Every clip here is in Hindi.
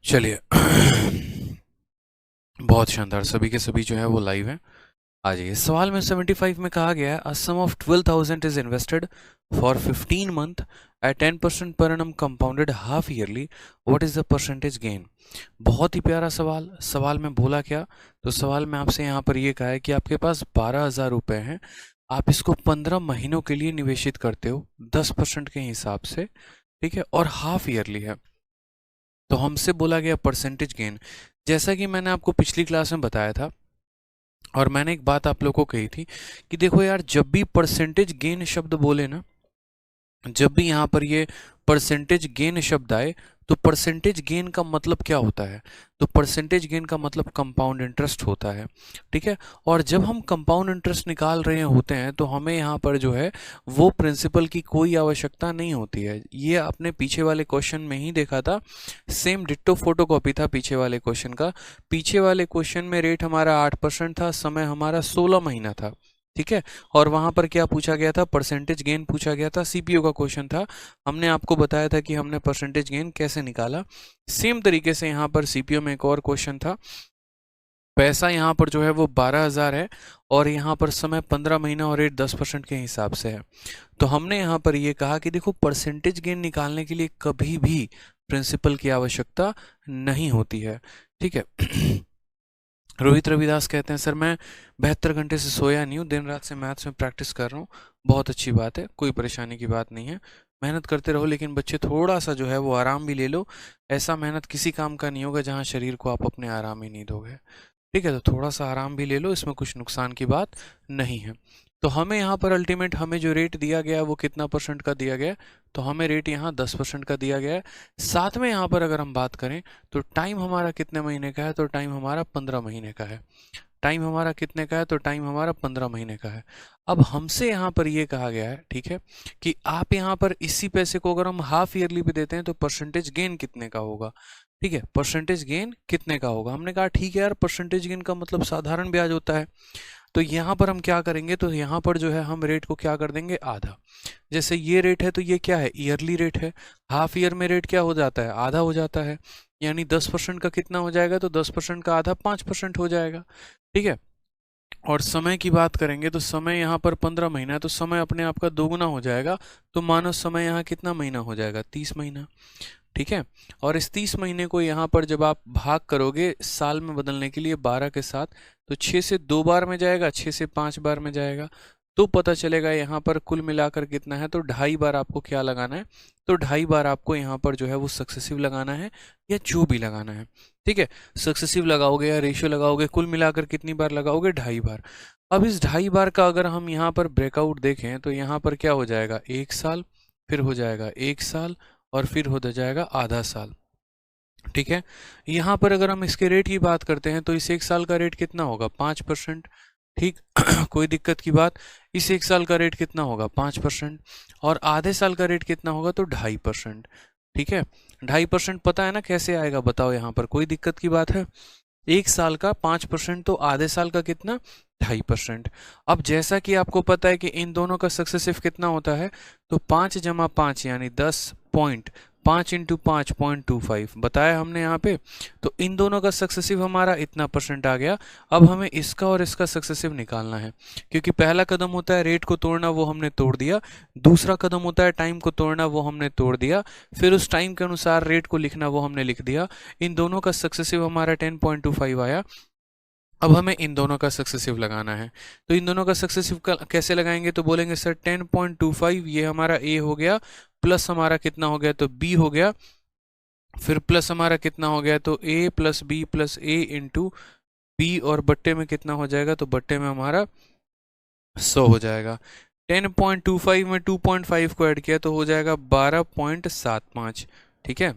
चलिए। बहुत शानदार, सभी के सभी जो है वो लाइव हैं। आ जाइए। सवाल में 75 में कहा गया है a sum of 12,000 is invested for 15 month at 10% per annum compounded half yearly, what is the percentage gain. बहुत ही प्यारा सवाल। सवाल में बोला क्या, तो सवाल में आपसे यहाँ पर ये कहा है कि आपके पास 12,000 रुपये हैं, आप इसको 15 महीनों के लिए निवेशित करते हो 10% के हिसाब से, ठीक है, और हाफ ईयरली है। तो हमसे बोला गया परसेंटेज गेन। जैसा कि मैंने आपको पिछली क्लास में बताया था और मैंने एक बात आप लोगों को कही थी कि देखो यार, जब भी परसेंटेज गेन शब्द बोले ना, जब भी यहाँ पर ये परसेंटेज गेन शब्द आए, तो परसेंटेज गेन का मतलब क्या होता है, तो परसेंटेज गेन का मतलब कंपाउंड इंटरेस्ट होता है, ठीक है। और जब हम कंपाउंड इंटरेस्ट निकाल रहे होते हैं तो हमें यहाँ पर जो है वो प्रिंसिपल की कोई आवश्यकता नहीं होती है। ये आपने पीछे वाले क्वेश्चन में ही देखा था, सेम डिट्टो फोटोकॉपी था पीछे वाले क्वेश्चन का। पीछे वाले क्वेश्चन में रेट हमारा 8% था, समय हमारा 16 महीना था, ठीक है। और वहां पर क्या पूछा गया था, परसेंटेज गेन पूछा गया था, सीपीओ का क्वेश्चन था। हमने आपको बताया था कि हमने परसेंटेज गेन कैसे निकाला। सेम तरीके से यहाँ पर सीपीओ में एक और क्वेश्चन था। पैसा यहाँ पर जो है वो 12,000 है और यहाँ पर समय 15 महीना और रेट 10% के हिसाब से है। तो हमने यहाँ पर ये कहा कि देखो, परसेंटेज गेन निकालने के लिए कभी भी प्रिंसिपल की आवश्यकता नहीं होती है, ठीक है। रोहित रविदास कहते हैं सर मैं 72 घंटे से सोया नहीं हूँ, दिन रात से मैथ्स में प्रैक्टिस कर रहा हूँ। बहुत अच्छी बात है, कोई परेशानी की बात नहीं है। मेहनत करते रहो, लेकिन बच्चे थोड़ा सा जो है वो आराम भी ले लो। ऐसा मेहनत किसी काम का नहीं होगा जहाँ शरीर को आप अपने आराम ही नहीं दोगे, ठीक है। तो थोड़ा सा आराम भी ले लो, इसमें कुछ नुकसान की बात नहीं है। तो हमें यहाँ पर अल्टीमेट हमें जो रेट दिया गया है वो कितना परसेंट का दिया गया है, तो हमें रेट यहाँ 10% का दिया गया है। साथ में यहाँ पर अगर हम बात करें तो टाइम हमारा कितने महीने का है, तो टाइम हमारा 15 महीने का है। टाइम हमारा कितने का है, तो टाइम हमारा 15 महीने का है। अब हमसे यहाँ पर ये कहा गया है, ठीक है, कि आप यहाँ पर इसी पैसे को अगर हम हाफ ईयरली पे देते हैं तो परसेंटेज गेन कितने का होगा, ठीक है, परसेंटेज गेन कितने का होगा। हमने कहा ठीक है यार, परसेंटेज गेन का मतलब साधारण ब्याज होता है। तो यहाँ पर हम क्या करेंगे, तो यहाँ पर जो है हम रेट को क्या कर देंगे, आधा। जैसे ये रेट है तो ये क्या है, ईयरली रेट है। हाफ ईयर में रेट क्या हो जाता है, आधा हो जाता है। यानी 10% का कितना हो जाएगा, तो 10% का आधा 5% हो जाएगा, ठीक है। और समय की बात करेंगे तो समय यहाँ पर 15 महीना है, तो समय अपने आप का दोगुना हो जाएगा। तो मानो समय यहाँ कितना महीना हो जाएगा, 30 महीना, ठीक है। और इस 30 महीने को यहाँ पर जब आप भाग करोगे साल में बदलने के लिए 12 के साथ, तो 6 से 2 बार में जाएगा, 6 से 5 बार में जाएगा, तो पता चलेगा यहाँ पर कुल मिलाकर कितना है। तो 2.5 बार आपको क्या लगाना है, तो 2.5 बार आपको यहाँ पर जो है वो सक्सेसिव लगाना है, या जो भी लगाना है, ठीक है। सक्सेसिव लगाओगे या रेशियो लगाओगे, कुल मिलाकर कितनी बार लगाओगे, 2.5 बार। अब इस 2.5 बार का अगर हम यहाँ पर ब्रेकआउट देखें तो यहाँ पर क्या हो जाएगा, 1 साल, फिर हो जाएगा 1 साल, और फिर हो जाएगा आधा साल, ठीक है। यहाँ पर अगर हम इसके रेट की बात करते हैं तो इस 1 साल का रेट कितना होगा, 5%, ठीक। कोई दिक्कत की बात। इस 1 साल का रेट कितना होगा, 5%। और आधे साल का रेट कितना होगा, तो 2.5%, ठीक है। 2.5% पता है ना कैसे आएगा, बताओ, यहाँ पर कोई दिक्कत की बात है। 1 साल का 5%, तो आधे साल का कितना, 2.5%। अब जैसा कि आपको पता है कि इन दोनों का सक्सेसिव कितना होता है, तो 5 × 5 यानी 10 पॉइंट, 5 × 5 0.25 बताया हमने यहाँ पे। तो इन दोनों का सक्सेसिव हमारा इतना परसेंट आ गया। अब हमें इसका और इसका सक्सेसिव निकालना है, क्योंकि पहला कदम होता है रेट को तोड़ना, वो हमने तोड़ दिया। दूसरा कदम होता है टाइम को तोड़ना, वो हमने तोड़ दिया। फिर उस टाइम के अनुसार रेट को लिखना, वो हमने लिख दिया। इन दोनों का सक्सेसिव हमारा 10.25 आया। अब हमें इन दोनों का सक्सेसिव लगाना है। तो इन दोनों का सक्सेसिव कैसे लगाएंगे, तो बोलेंगे सर 10.25 ये हमारा ए हो गया, प्लस हमारा कितना हो गया, तो बी हो गया। फिर प्लस हमारा कितना हो गया, तो ए प्लस बी प्लस ए इंटू बी, और बट्टे में कितना हो जाएगा, तो बट्टे में हमारा 100 हो जाएगा। 10.25 में 2.5 को ऐड किया तो हो जाएगा 12.75, ठीक है,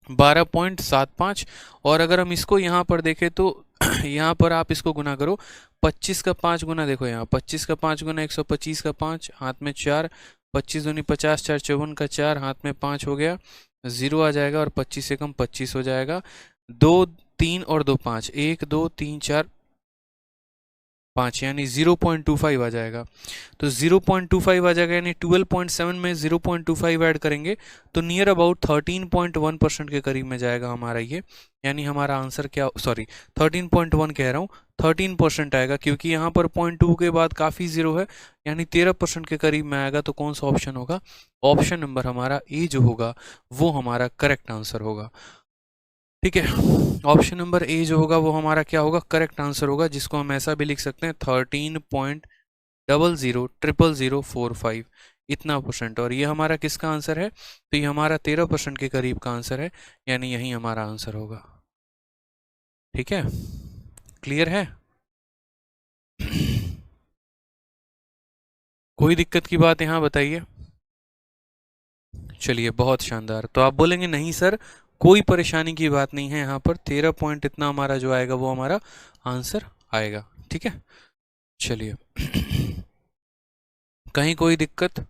12.75। और अगर हम इसको यहाँ पर देखें तो यहाँ पर आप इसको गुना करो, 25 का 5 गुना, देखो यहाँ 25 का 5 गुना 125 का 5, हाथ में 4, 25 दूनी 50, 4 54 का 4, हाथ में 5 हो गया, 0 आ जाएगा, और 25 से कम 25 हो जाएगा। 2 3 और 2 5, 1 2 3 4 5 यानी 0.25 आ जाएगा। तो 0.25 आ जाएगा यानी 12.7 में 0.25 ऐड करेंगे तो नियर अबाउट 13.1% के करीब में जाएगा हमारा ये। यानी हमारा आंसर क्या, सॉरी 13.1 कह रहा हूँ, 13% आएगा क्योंकि यहाँ पर 0.2 के बाद काफ़ी जीरो है, यानी 13% के करीब में आएगा। तो कौन सा ऑप्शन होगा? ऑप्शन नंबर हमारा ए जो होगा वो हमारा करेक्ट आंसर होगा। ठीक है, ऑप्शन नंबर ए जो होगा वो हमारा क्या होगा? करेक्ट आंसर होगा, जिसको हम ऐसा भी लिख सकते हैं 13.000045 इतना परसेंट। और ये हमारा किसका आंसर है? तो ये हमारा 13% के करीब का आंसर है, यानी यही हमारा आंसर होगा। ठीक है, क्लियर है? कोई दिक्कत की बात यहाँ बताइए। चलिए, बहुत शानदार। तो आप बोलेंगे नहीं सर कोई परेशानी की बात नहीं है, यहाँ पर 13 पॉइंट इतना हमारा जो आएगा वो हमारा आंसर आएगा। ठीक है, चलिए कहीं कोई दिक्कत?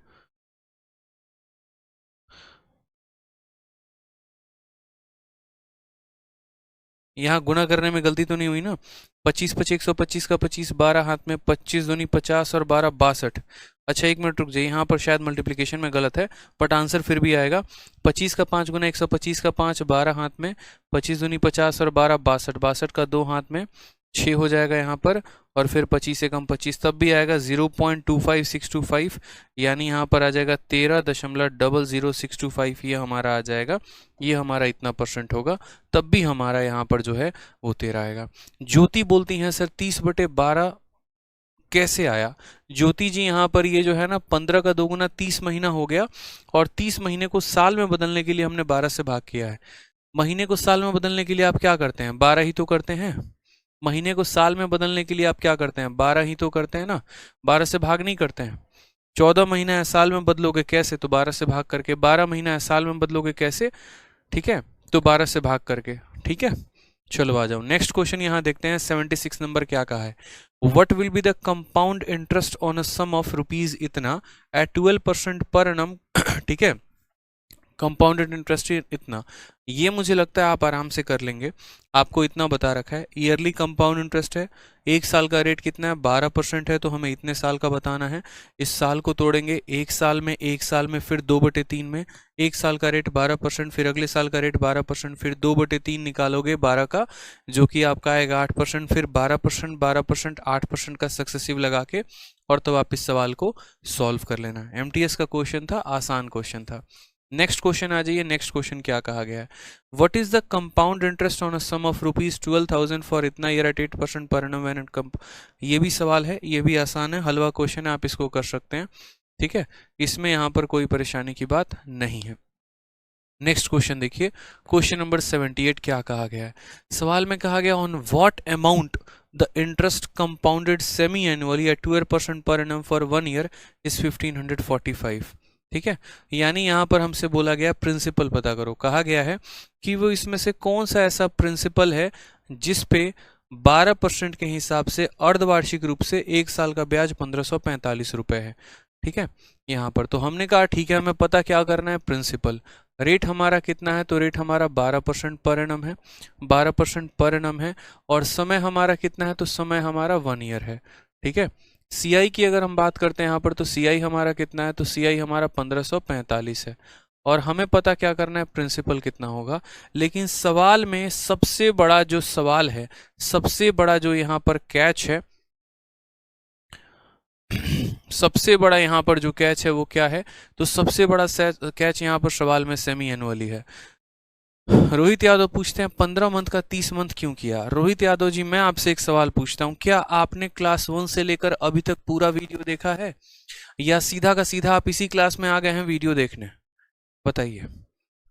यहाँ गुणा करने में गलती तो नहीं हुई ना? 25 25 125 का 25, 12 हाथ में, 25 दूनी 50 और 12 62। अच्छा एक मिनट रुक जाइए, यहाँ पर शायद मल्टीप्लिकेशन में गलत है, बट आंसर फिर भी आएगा। 25 का 5 गुना 125 का 5, 12 हाथ में, 25 दूनी 50 और 12 62, 62 का 2 हाथ में, 6 हो जाएगा यहाँ पर, और फिर 25 से कम 25 तब भी आएगा 0.25625, यानी यहाँ पर आ जाएगा 13.00625, ये हमारा आ जाएगा, ये हमारा इतना परसेंट होगा, तब भी हमारा यहाँ पर जो है वो 13 आएगा। ज्योति बोलती हैं सर 30/12 कैसे आया? ज्योति जी यहाँ पर ये जो है ना 15 का 2 गुना 30 महीना हो गया, और 30 महीने को साल में बदलने के लिए हमने 12 से भाग किया है। महीने को साल में बदलने के लिए आप क्या करते हैं? 12 ही तो करते हैं। महीने को साल में बदलने के लिए आप क्या करते हैं? 12 ही तो करते हैं ना, 12 से भाग नहीं करते हैं। 14 महीना है साल में बदलोगे कैसे? तो 12 से भाग करके। 12 महीना है साल में बदलोगे कैसे? ठीक है, तो 12 से भाग करके। ठीक है, चलो आ जाओ नेक्स्ट क्वेश्चन यहाँ देखते हैं। 76 नंबर क्या कहा है? What will be the compound interest on a sum of rupees इतना एट 12% पर एनम। ठीक है, कंपाउंडेड इंटरेस्ट इतना, ये मुझे लगता है आप आराम से कर लेंगे। आपको इतना बता रखा है, ईयरली कंपाउंड इंटरेस्ट है, एक साल का रेट कितना है? 12% है, तो हमें इतने साल का बताना है। इस साल को तोड़ेंगे, एक साल में, एक साल में, फिर 2/3 में, एक साल का रेट 12%, फिर अगले साल का रेट 12%, फिर 2/3 निकालोगे 12 का, जो कि आपका आएगा 8%, फिर 12%, 12%, 8% का सक्सेसिव लगा के, और तो आप इस सवाल को सॉल्व कर लेना। एमटीएस का क्वेश्चन था, आसान क्वेश्चन था। नेक्स्ट क्वेश्चन आ जाइए। नेक्स्ट क्वेश्चन क्या कहा गया है? What is the compound interest on a sum of rupees 12,000 for इतना year at 8% per annum when it come. ये भी सवाल है, ये भी आसान है, हलवा क्वेश्चन है, आप इसको कर सकते हैं। ठीक है, इसमें यहाँ पर कोई परेशानी की बात नहीं है। नेक्स्ट क्वेश्चन देखिए, क्वेश्चन नंबर 78 क्या कहा गया है? सवाल में कहा गया on what amount the interest compounded semi annually at 12% per annum for 1 year is 1545। ठीक है, यानी यहाँ पर हमसे बोला गया प्रिंसिपल पता करो। कहा गया है कि वो इसमें से कौन सा ऐसा प्रिंसिपल है जिस पे 12% के हिसाब से अर्धवार्षिक रूप से एक साल का ब्याज 1545 रुपए है। ठीक है, यहाँ पर तो हमने कहा ठीक है, हमें पता क्या करना है, प्रिंसिपल। रेट हमारा कितना है? तो रेट हमारा 12% पर एनम है, 12% पर एनम है, और समय हमारा कितना है? तो समय हमारा 1 ईयर है। ठीक है, सीआई की अगर हम बात करते हैं यहाँ पर, तो सीआई हमारा कितना है? तो सीआई हमारा 1545 है, और हमें पता क्या करना है, प्रिंसिपल कितना होगा। लेकिन सवाल में सबसे बड़ा जो सवाल है, सबसे बड़ा जो यहाँ पर कैच है, सबसे बड़ा यहाँ पर जो कैच है वो क्या है? तो सबसे बड़ा कैच यहाँ पर सवाल में सेमी एनुअली है। रोहित यादव पूछते हैं 15 मंथ का 30 मंथ क्यों किया? रोहित यादव जी, मैं आपसे एक सवाल पूछता हूँ, क्या आपने क्लास 1 से लेकर अभी तक पूरा वीडियो देखा है, या सीधा का सीधा आप इसी क्लास में आ गए हैं वीडियो देखने? बताइए,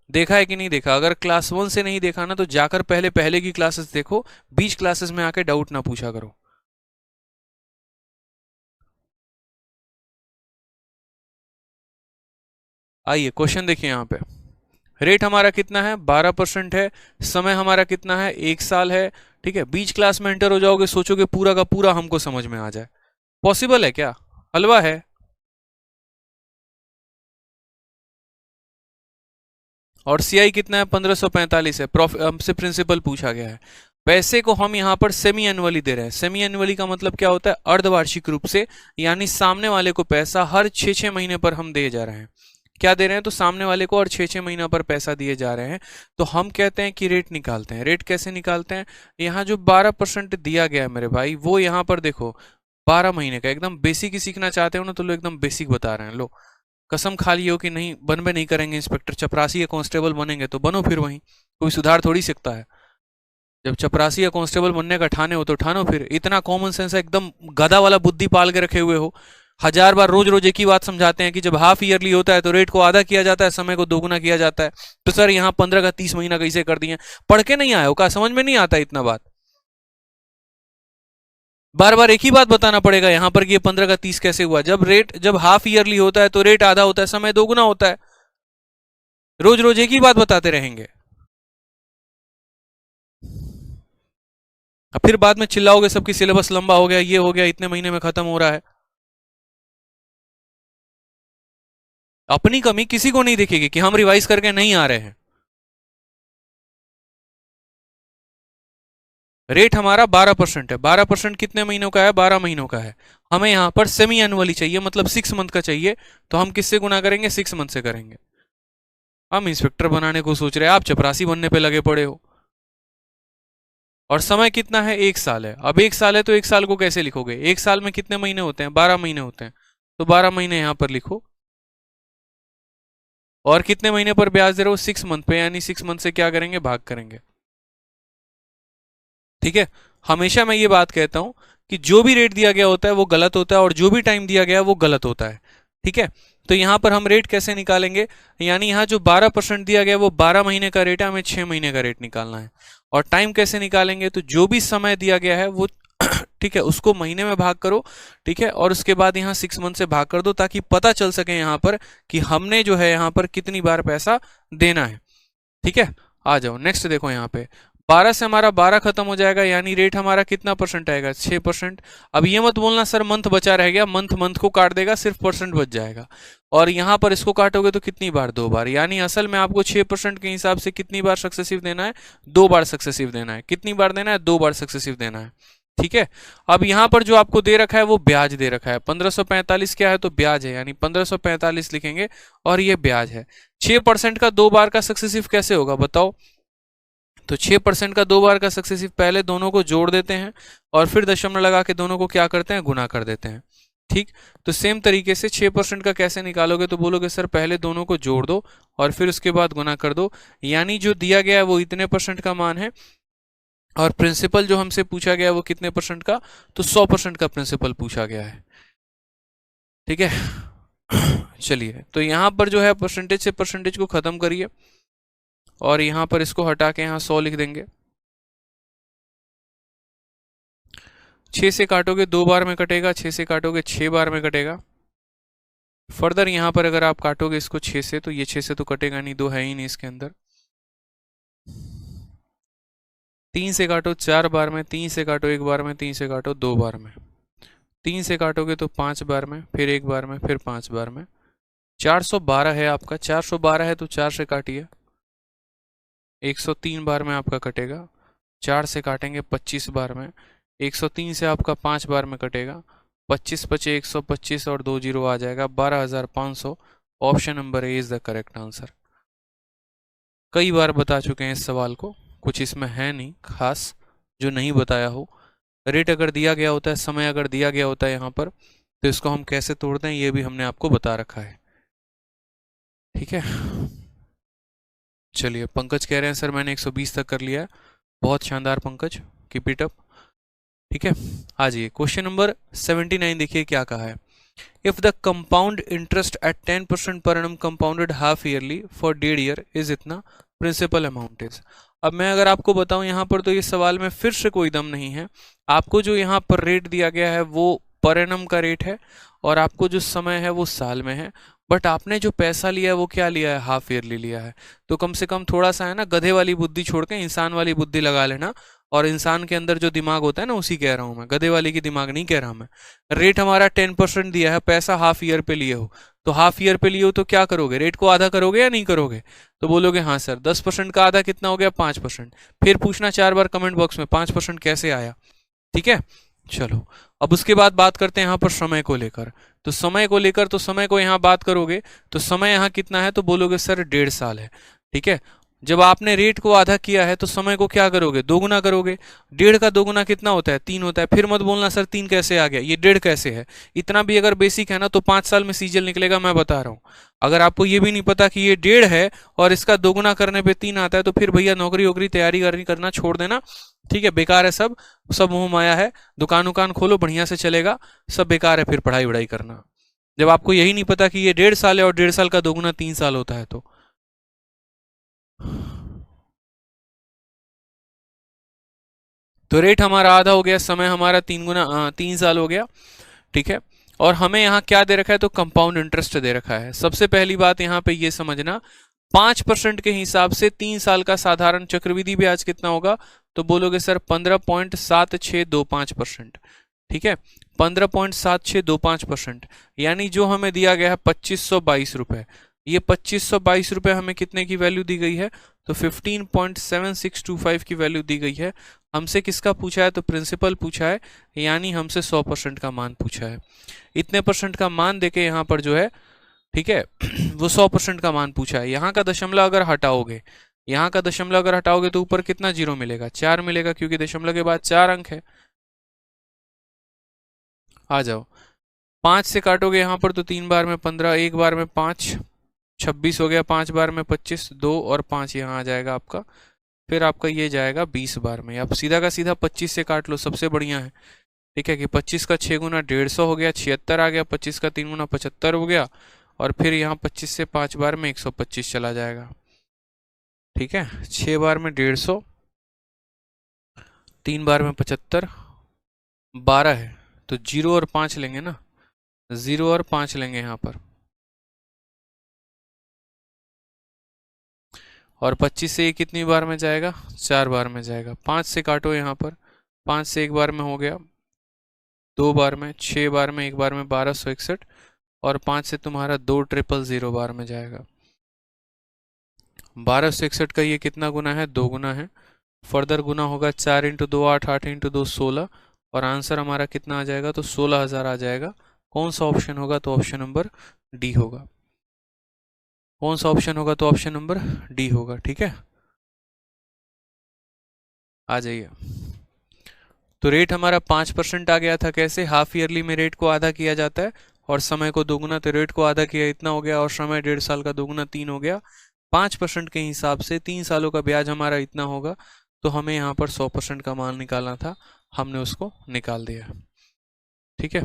देखा है कि नहीं देखा? अगर क्लास 1 से नहीं देखा ना, तो जाकर पहले पहले की क्लासेस देखो, बीच क्लासेस में आके डाउट ना पूछा करो। आइए क्वेश्चन देखिए यहाँ पे। रेट हमारा कितना है? 12% है, समय हमारा कितना है? 1 साल है। ठीक है, बीच क्लास में एंटर हो जाओगे, सोचोगे पूरा का पूरा हमको समझ में आ जाए, पॉसिबल है क्या? हलवा है। और सीआई कितना है? 1545 है। हमसे प्रिंसिपल पूछा गया है। पैसे को हम यहाँ पर सेमी एनुअली दे रहे हैं। सेमी एनुअली का मतलब क्या होता है? अर्धवार्षिक रूप से, यानी सामने वाले को पैसा हर 6-6 महीने पर हम दिए जा रहे हैं। क्या दे रहे हैं? तो सामने वाले को और 6-6 महीना पर पैसा दिए जा रहे हैं। तो हम कहते हैं कि रेट निकालते हैं। रेट कैसे निकालते हैं? यहाँ जो 12% दिया गया है मेरे भाई, वो यहाँ पर देखो 12 महीने का, एकदम बेसिक ही सीखना चाहते हो ना तो लो एकदम बेसिक बता रहे हैं। लो कसम खा लियो कि नहीं बनबे नहीं करेंगे इंस्पेक्टर, चपरासी या कांस्टेबल बनेंगे तो बनो, फिर वहीं कोई सुधार थोड़ी सकता है। जब चपरासी या कांस्टेबल बनने का ठाने हो तो ठानो फिर। इतना कॉमन सेंस है, एकदम गधा वाला बुद्धि पाल के रखे हुए हो। हजार बार रोज रोज एक ही बात समझाते हैं कि जब हाफ ईयरली होता है तो रेट को आधा किया जाता है, समय को दोगुना किया जाता है। तो सर यहाँ 15 का 30 महीना कैसे कर दिए? पढ़ के नहीं आए हो क्या? समझ में नहीं आता इतना बात? बार बार एक ही बात बताना पड़ेगा यहाँ पर कि ये 15 का 30 कैसे हुआ? जब हाफ ईयरली होता है तो रेट आधा होता है, समय दोगुना होता है। रोज रोज एक ही बात बताते रहेंगे, अब फिर बाद में चिल्लाओगे सबकी सिलेबस लंबा हो गया, ये हो गया, इतने महीने में खत्म हो रहा है। अपनी कमी किसी को नहीं दिखेगी कि हम रिवाइज करके नहीं आ रहे हैं। रेट हमारा 12% है। 12% कितने महीनों का है? 12 महीनों का है। हमें यहां पर सेमी एनुअली चाहिए, मतलब 6 मंथ का चाहिए। तो हम किससे गुना करेंगे? 6 मंथ से करेंगे। हम इंस्पेक्टर बनाने को सोच रहे हैं, आप चपरासी बनने पे लगे पड़े हो। और समय कितना है? 1 साल है। अब 1 साल है तो 1 साल को कैसे लिखोगे? 1 साल में कितने महीने होते हैं? 12 महीने होते हैं। तो 12 महीने यहां पर लिखो। और कितने महीने पर ब्याज दे रहे हो? 6 मंथ पे, यानी 6 मंथ से क्या करेंगे? भाग करेंगे। ठीक है, हमेशा मैं ये बात कहता हूं कि जो भी रेट दिया गया होता है वो गलत होता है, और जो भी टाइम दिया गया है वो गलत होता है। ठीक है, तो यहां पर हम रेट कैसे निकालेंगे? यानी यहां जो 12% दिया गया है वो 12 महीने का रेट है, हमें 6 महीने का रेट निकालना है। और टाइम कैसे निकालेंगे? तो जो भी समय दिया गया है वो ठीक है उसको महीने में भाग करो। ठीक है, और उसके बाद यहाँ 6 मंथ से भाग कर दो, ताकि पता चल सके यहाँ पर कि हमने जो है यहाँ पर कितनी बार पैसा देना है। ठीक है, आ जाओ नेक्स्ट देखो यहाँ पे। 12 से हमारा 12 खत्म हो जाएगा, यानी रेट हमारा कितना परसेंट आएगा? 6%। अब ये मत बोलना सर मंथ बचा रह गया, मंथ मंथ को काट देगा, सिर्फ परसेंट बच जाएगा। और यहाँ पर इसको काटोगे तो कितनी बार? 2 बार। यानी असल में आपको 6% के हिसाब से कितनी बार सक्सेसिव देना है? 2 बार सक्सेसिव देना है। कितनी बार देना है? 2 बार सक्सेसिव देना है। ठीक है, अब यहाँ पर जो आपको दे रखा है वो ब्याज दे रखा है। 1545 क्या है? तो ब्याज है, यानी 1545 लिखेंगे और ये ब्याज है। 6% का 2 बार का सक्सेसिव कैसे होगा बताओ? तो 6% का 2 बार का सक्सेसिव, पहले दोनों को जोड़ देते हैं और फिर दशमलव लगा के दोनों को क्या करते हैं? गुना कर देते हैं। ठीक, तो सेम तरीके से 6% का कैसे निकालोगे? तो बोलोगे सर पहले दोनों को जोड़ दो और फिर उसके बाद गुना कर दो, यानी जो दिया गया है वो इतने परसेंट का मान है, और प्रिंसिपल जो हमसे पूछा गया है वो कितने परसेंट का? तो 100% का प्रिंसिपल पूछा गया है। ठीक है चलिए, तो यहां पर जो है परसेंटेज से परसेंटेज को खत्म करिए और यहां पर इसको हटा के यहाँ 100 लिख देंगे। 6 से काटोगे 2 बार में कटेगा, 6 से काटोगे 6 बार में कटेगा। फर्दर यहां पर अगर आप काटोगे इसको 6 से, तो ये 6 से तो कटेगा नहीं, 2 है ही नहीं इसके अंदर। 3 से काटो 4 बार में, 3 से काटो 1 बार में, 3 से काटो 2 बार में, 3 से काटोगे तो 5 बार में, फिर 1 बार में, फिर 5 बार में। 412 है आपका, 412 है तो 4 से काटिए, 103 बार में आपका कटेगा। 4 से काटेंगे 25 बार में, 103 से आपका 5 बार में कटेगा। 25 पचे 125 और 2 जीरो आ जाएगा 12,500। Option number A is the correct answer. कई बार बता चुके हैं इस सवाल को, कुछ इसमें है नहीं खास जो नहीं बताया हो। रेट अगर दिया गया होता है, समय अगर दिया गया होता है यहाँ पर, तो इसको हम कैसे तोड़ते हैं ये भी हमने आपको बता रखा है। ठीक है, चलिए पंकज कह रहे हैं सर मैंने 120 तक कर लिया है। बहुत शानदार पंकज, कीप इट अप। ठीक है, आ जाइए क्वेश्चन नंबर 79 देखिए क्या कहा है। If the compound interest eight 10% per annum compounded half yearly for 1.5 year is इतना, प्रिंसिपल अमाउंट इज। अब मैं अगर आपको बताऊं यहाँ पर, तो ये सवाल में फिर से कोई दम नहीं है। आपको जो यहाँ पर रेट दिया गया है वो पर एनम का रेट है, और आपको जो समय है वो साल में है, बट आपने जो पैसा लिया है वो क्या लिया है? हाफ ईयरली लिया है। तो कम से कम थोड़ा सा है ना, गधे वाली बुद्धि छोड़ के इंसान वाली बुद्धि लगा लेना। और इंसान के अंदर जो दिमाग होता है ना, उसी कह रहा हूं मैं, गधे वाले की दिमाग नहीं कह रहा मैं। रेट हमारा 10% दिया है, पैसा हाफ ईयर पे लिए हो, तो हाफ ईयर पे लिए हो तो क्या करोगे, रेट को आधा करोगे या नहीं करोगे? तो बोलोगे हाँ सर। 10% का आधा कितना हो गया? 5%। फिर पूछना 4 बार कमेंट बॉक्स में 5% कैसे आया। ठीक है, चलो अब उसके बाद बात करते हैं यहाँ पर समय को लेकर। तो समय को लेकर, तो समय को यहाँ बात करोगे तो समय यहाँ कितना है, तो बोलोगे सर 1.5 साल है। ठीक है, जब आपने रेट को आधा किया है तो समय को क्या करोगे, दोगुना करोगे। 1.5 का दोगुना कितना होता है? 3 होता है। फिर मत बोलना सर 3 कैसे आ गया, ये 1.5 कैसे है। इतना भी अगर बेसिक है ना तो 5 साल में सीजीएल निकलेगा, मैं बता रहा हूँ। अगर आपको ये भी नहीं पता कि ये 1.5 है और इसका दोगुना करने पे 3 आता है, तो फिर भैया नौकरी वोकरी तैयारी करना छोड़ देना। ठीक है, बेकार है सब, सब मोह माया है। दुकान उकान खोलो, बढ़िया से चलेगा, सब बेकार है फिर पढ़ाई वढ़ाई करना, जब आपको यही नहीं पता कि ये 1.5 साल है और 1.5 साल का दोगुना 3 साल होता है। तो रेट हमारा आधा हो गया, समय हमारा 3 साल हो गया। ठीक है, और हमें यहाँ क्या दे रखा है, तो कंपाउंड इंटरेस्ट दे रखा है। सबसे पहली बात यहाँ पे ये समझना, 5% के हिसाब से 3 साल का साधारण चक्रवृद्धि ब्याज कितना होगा, तो बोलोगे सर 15.7625%। ठीक है, 15.7625%, यानी जो हमें दिया गया है 2522 रुपए, ये 2522 रुपए हमें कितने की वैल्यू दी गई है, तो 15.7625 की वैल्यू दी गई है। हमसे किसका पूछा है, तो प्रिंसिपल पूछा है, यानी हमसे 100% का मान पूछा है। इतने परसेंट का मान देके यहाँ पर जो है, ठीक है, वो 100% का मान पूछा है। यहाँ का दशमलव अगर हटाओगे, यहाँ का दशमलव अगर हटाओगे तो ऊपर कितना जीरो मिलेगा, 4 मिलेगा, क्योंकि दशमलव के बाद 4 अंक है। आ जाओ, 5 से काटोगे यहाँ पर तो 3 बार में 15, एक बार में 5, 26 हो गया, 5 बार में 25, 2 और 5 यहाँ आ जाएगा आपका। फिर आपका ये जाएगा 20 बार में। आप सीधा का सीधा 25 से काट लो, सबसे बढ़िया है। ठीक है, कि 25 का 6 गुना 150 हो गया, 76 आ गया। 25 का 3 गुना 75 हो गया, और फिर यहाँ 25 से 5 बार में 125 चला जाएगा। ठीक है, 6 बार में 150, 3 बार में 75, 12 है, तो 0 और 5 लेंगे ना, 0 और 5 लेंगे यहाँ पर। और 25 से ये कितनी बार में जाएगा, 4 बार में जाएगा। 5 से काटो यहाँ पर, 5 से एक बार में हो गया, 2 बार में, 6 बार में, एक बार में 1261, और 5 से तुम्हारा 2000 बार में जाएगा। 1261 का ये कितना गुना है, 2 गुना है। फर्दर गुना होगा 4 इंटू 2 8, 8 इंटू 2 16, और आंसर हमारा कितना आ जाएगा, तो 16,000 आ जाएगा। कौन सा ऑप्शन होगा, तो ऑप्शन नंबर डी होगा। कौन सा ऑप्शन होगा, तो ऑप्शन नंबर डी होगा। ठीक है, आ जाइए। तो रेट हमारा 5% आ गया था। कैसे, हाफ ईयरली में रेट को आधा किया जाता है और समय को दोगुना, तो रेट को आधा किया इतना हो गया, और समय 1.5 साल का दोगुना 3 हो गया। 5% के हिसाब से 3 सालों का ब्याज हमारा इतना होगा, तो हमें यहाँ पर 100% का मान निकालना था, हमने उसको निकाल दिया। ठीक है,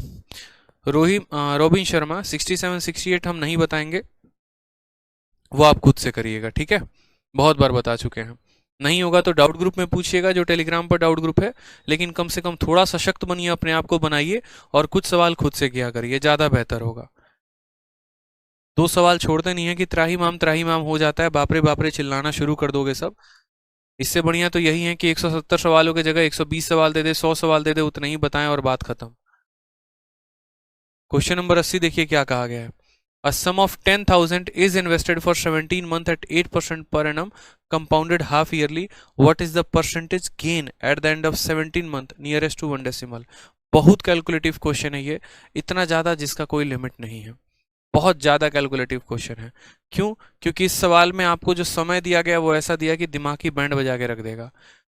रोबिन शर्मा 67 68 हम नहीं बताएंगे, वो आप खुद से करिएगा। ठीक है, बहुत बार बता चुके हैं। नहीं होगा तो डाउट ग्रुप में पूछिएगा, जो टेलीग्राम पर डाउट ग्रुप है, लेकिन कम से कम थोड़ा सशक्त बनिए, अपने आप को बनाइए, और कुछ सवाल खुद से किया करिए, ज़्यादा बेहतर होगा। 2 सवाल छोड़ते नहीं है कि त्राही माम हो जाता है, बापरे चिल्लाना शुरू कर दोगे सब। इससे बढ़िया तो यही है कि 170 सवालों की जगह 120 सवाल दे दे, 100 सवाल दे दे, उतने ही बताएं और बात खत्म। क्वेश्चन नंबर 80 देखिए क्या कहा गया है। A sum of 10,000 is invested for 17 months at 8% per annum, compounded half yearly. What is the percentage gain at the end of 17 month nearest to 1 decimal? बहुत कैलकुलेटिव क्वेश्चन है ये, इतना ज़्यादा जिसका कोई लिमिट नहीं है। बहुत ज़्यादा कैलकुलेटिव क्वेश्चन है। क्यों? क्योंकि इस सवाल में आपको जो समय दिया गया वो ऐसा दिया कि दिमाग की बैंड बजा के रख देगा।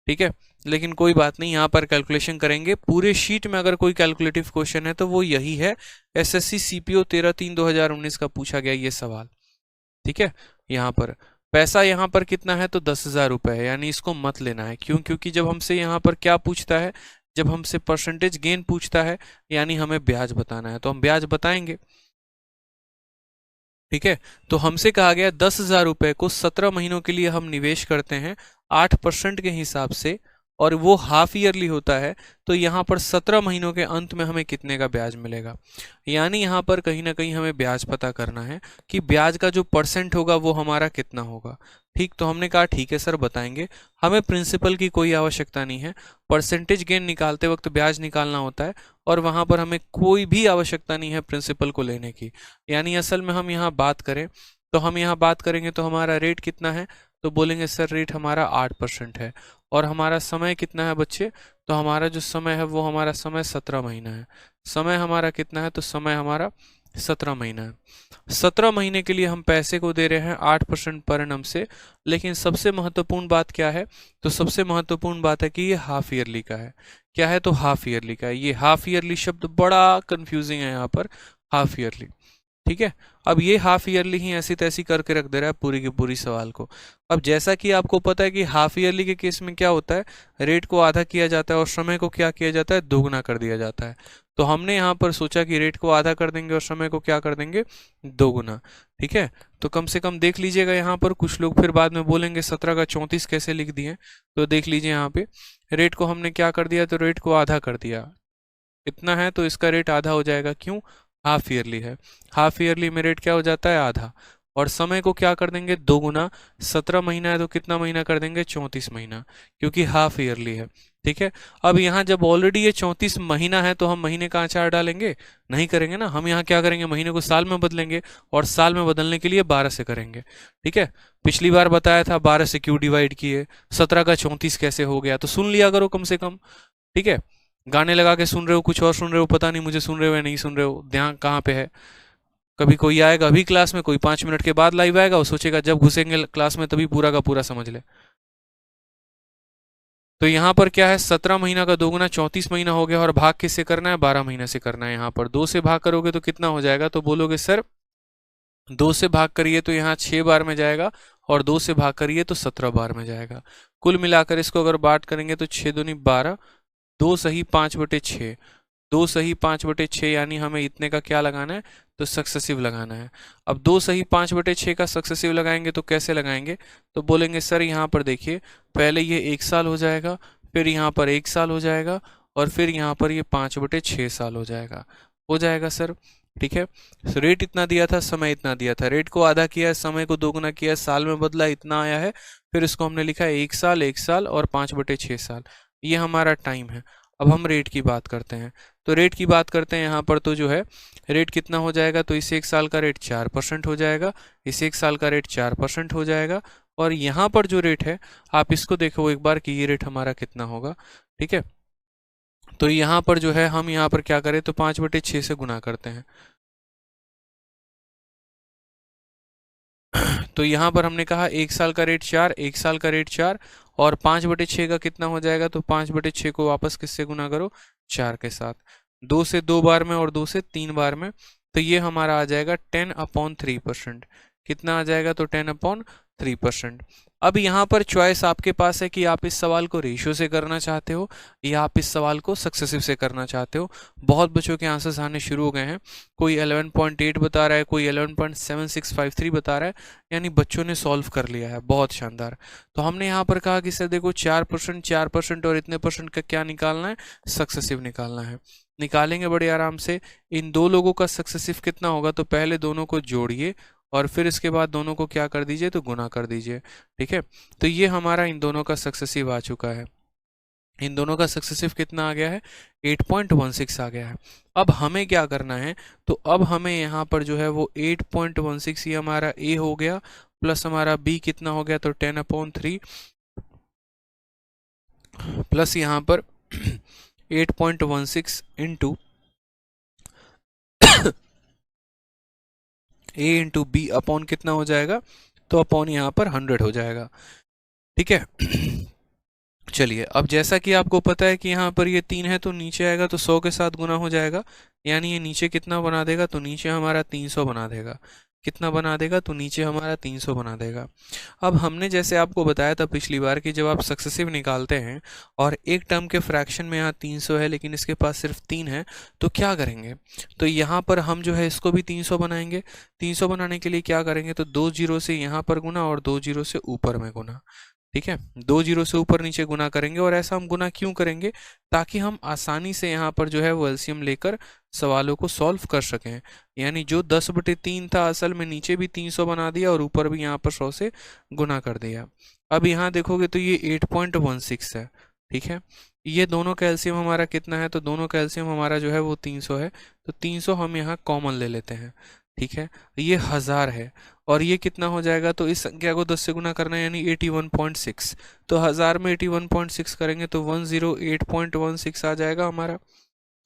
ठीक है, लेकिन कोई बात नहीं, यहाँ पर कैलकुलेशन करेंगे। पूरे शीट में अगर कोई कैलकुलेटिव क्वेश्चन है तो वो यही है। एसएससी सीपीओ 13/3/2019 का पूछा गया ये सवाल। ठीक है, यहाँ पर पैसा यहाँ पर कितना है, तो 10,000 रुपये है, यानी इसको मत लेना है। क्यों? क्योंकि जब हमसे यहाँ पर क्या पूछता है, जब हमसे परसेंटेज गेन पूछता है, यानी हमें ब्याज बताना है, तो हम ब्याज बताएंगे। ठीक है, तो हमसे कहा गया 10,000 रुपये को 17 महीनों के लिए हम निवेश करते हैं 8% के हिसाब से, और वो हाफ ईयरली होता है, तो यहाँ पर 17 महीनों के अंत में हमें कितने का ब्याज मिलेगा। यानी यहाँ पर कहीं ना कहीं हमें ब्याज पता करना है कि ब्याज का जो परसेंट होगा वो हमारा कितना होगा। ठीक, तो हमने कहा ठीक है सर बताएंगे, हमें प्रिंसिपल की कोई आवश्यकता नहीं है, परसेंटेज गेन निकालते वक्त ब्याज निकालना होता है और वहाँ पर हमें कोई भी आवश्यकता नहीं है प्रिंसिपल को लेने की। यानी असल में हम यहाँ बात करें तो हम यहाँ बात करेंगे तो हमारा रेट कितना है, तो बोलेंगे सर रेट हमारा 8% है। और हमारा समय कितना है बच्चे, तो हमारा जो समय है वो हमारा समय 17 महीना है। समय हमारा कितना है, तो समय हमारा 17 महीना है। 17 महीने के लिए हम पैसे को दे रहे हैं 8% पर एनम से। लेकिन सबसे महत्वपूर्ण बात क्या है, तो सबसे महत्वपूर्ण बात है कि ये हाफ ईयरली का है। क्या है, तो हाफ ईयरली का है। ये हाफ ईयरली शब्द बड़ा कंफ्यूजिंग है यहाँ पर, हाफ ईयरली। ठीक है, अब ये हाफ ईयरली ही ऐसी तैसी करके रख दे रहा है पूरी की पूरी सवाल को। अब जैसा कि आपको पता है कि हाफ ईयरली के केस में क्या होता है, रेट को आधा किया जाता है और समय को क्या किया जाता है, दोगुना कर दिया जाता है। तो हमने यहाँ पर सोचा कि रेट को आधा कर देंगे और समय को क्या कर देंगे, दोगुना। ठीक है, तो कम से कम देख लीजिएगा, यहाँ पर कुछ लोग फिर बाद में बोलेंगे 17 का 34 कैसे लिख दिए, तो देख लीजिए यहाँ पे रेट को हमने क्या कर दिया, तो रेट को आधा कर दिया। इतना है तो इसका रेट आधा हो जाएगा, क्यों, हाफ ईयरली है। हाफ ईयरली में रेट क्या हो जाता है, आधा। और समय को क्या कर देंगे, दोगुना। 17 महीना है तो कितना महीना कर देंगे, 34 महीना, क्योंकि हाफ ईयरली है। ठीक है, अब यहाँ जब ऑलरेडी ये 34 महीना है तो हम महीने का आचार डालेंगे, नहीं करेंगे ना। हम यहाँ क्या करेंगे, महीने को साल में बदलेंगे और साल में बदलने के लिए 12 से करेंगे। ठीक है, पिछली बार बताया था 12 से क्यों डिवाइड किए, 17 का 34 कैसे हो गया, तो सुन लिया करो कम से कम। ठीक है, गाने लगा के सुन रहे हो, कुछ और सुन रहे हो, पता नहीं मुझे सुन रहे हो या नहीं सुन रहे हो, ध्यान कहाँ पे है। कभी कोई आएगा अभी क्लास में, कोई 5 मिनट के बाद लाइव आएगा, वो सोचेगा जब घुसेंगे क्लास में तभी पूरा का पूरा समझ ले। तो यहाँ पर क्या है, 17 महीना का दोगुना 34 महीना हो गया और भाग किससे करना है, 12 महीने से करना है। यहाँ पर 2 से भाग करोगे तो कितना हो जाएगा, तो बोलोगे सर 2 से भाग करिए तो यहाँ 6 बार में जाएगा और 2 से भाग करिए तो 17 बार में जाएगा। कुल मिलाकर इसको अगर बांट करेंगे तो 6 दूनी 12, 2 सही 5/6, 2 सही 5/6, यानी हमें इतने का क्या लगाना है, तो सक्सेसिव लगाना है। अब 2 सही 5/6 का सक्सेसिव लगाएंगे तो कैसे लगाएंगे, तो बोलेंगे सर यहाँ पर देखिए, पहले ये 1 साल हो जाएगा, फिर यहाँ पर 1 साल हो जाएगा और फिर यहाँ पर ये 5/6 साल हो जाएगा सर। ठीक है, तो रेट इतना दिया था, समय इतना दिया था, रेट को आधा किया है, समय को दोगुना किया है, साल में बदला, इतना आया है। फिर इसको हमने लिखा है 1 साल और 5/6 साल, ये हमारा टाइम है। अब हम रेट की बात करते हैं, तो रेट की बात करते हैं यहाँ पर, तो जो है रेट कितना हो जाएगा, तो इस 1 साल का रेट 4% हो जाएगा, इस 1 साल का रेट 4% हो जाएगा। और यहाँ पर जो रेट है आप इसको देखो एक बार कि ये रेट हमारा कितना होगा। ठीक है, तो यहाँ पर जो है हम यहाँ पर क्या करें, तो 5/6 से गुना करते हैं। तो यहाँ पर हमने कहा 1 साल का रेट 4, 1 साल का रेट 4 और 5/6 का कितना हो जाएगा, तो 5/6 को वापस किससे गुना करो, 4 के साथ। 2 से 2 बार में और 2 से 3 बार में, तो ये हमारा आ जाएगा 10/3%। कितना आ जाएगा, तो 10/3%। अब यहाँ पर चॉइस आपके पास है कि आप इस सवाल को रेशियो से करना चाहते हो या आप इस सवाल को सक्सेसिव से करना चाहते हो। बहुत बच्चों के आंसर्स आने शुरू हो गए हैं, कोई 11.8 बता रहा है, कोई 11.7653 बता रहा है, यानी बच्चों ने सॉल्व कर लिया है, बहुत शानदार। तो हमने यहाँ पर कहा कि सर देखो 4%, 4% और इतने परसेंट का क्या निकालना है, सक्सेसिव निकालना है। निकालेंगे बड़े आराम से। इन दो लोगों का सक्सेसिव कितना होगा, तो पहले दोनों को जोड़िए और फिर इसके बाद दोनों को क्या कर दीजिए, तो गुना कर दीजिए। ठीक है, तो ये हमारा इन दोनों का सक्सेसिव आ चुका है। इन दोनों का सक्सेसिव कितना आ गया है, 8.16 आ गया है। अब हमें क्या करना है, तो अब हमें यहाँ पर जो है वो 8.16 ये हमारा ए हो गया, प्लस हमारा बी कितना हो गया, तो 10/3 प्लस यहाँ पर 8.16 इंटू ए इंटू बी अपॉन कितना हो जाएगा, तो अपॉन यहाँ पर 100 हो जाएगा। ठीक है, चलिए अब जैसा कि आपको पता है कि यहाँ पर ये 3 है तो नीचे आएगा तो 100 के साथ गुना हो जाएगा, यानी ये नीचे कितना बना देगा, तो नीचे हमारा 300 बना देगा। कितना बना देगा, तो नीचे हमारा 300 बना देगा। अब हमने जैसे आपको बताया था पिछली बार कि जब आप सक्सेसिव निकालते हैं और एक टर्म के फ्रैक्शन में यहाँ 300 है लेकिन इसके पास सिर्फ 3 है, तो क्या करेंगे, तो यहाँ पर हम जो है इसको भी 300 बनाएंगे। 300 बनाने के लिए क्या करेंगे, तो 2 जीरो से यहाँ पर गुना और 2 जीरो से ऊपर में गुना। ठीक है, 2 जीरो से ऊपर नीचे गुना करेंगे। और ऐसा हम गुना क्यों करेंगे? ताकि हम आसानी से यहाँ पर जो है वो एलसीएम लेकर सवालों को सॉल्व कर सकें। यानी जो 10/3 था असल में नीचे भी 300 बना दिया और ऊपर भी यहाँ पर 100 से गुना कर दिया। अब यहाँ देखोगे तो ये 8.16 है। ठीक है, ये दोनों का एलसीएम हमारा कितना है? तो दोनों का एलसीएम हमारा जो है वो 300 है। तो 300 हम यहाँ कॉमन ले लेते हैं। ठीक है, ये 1000 है और ये कितना हो जाएगा? तो इस संख्या को 10 से गुना करना है यानी 81.6। तो 1000 में 81.6 करेंगे तो 108.16 आ जाएगा हमारा।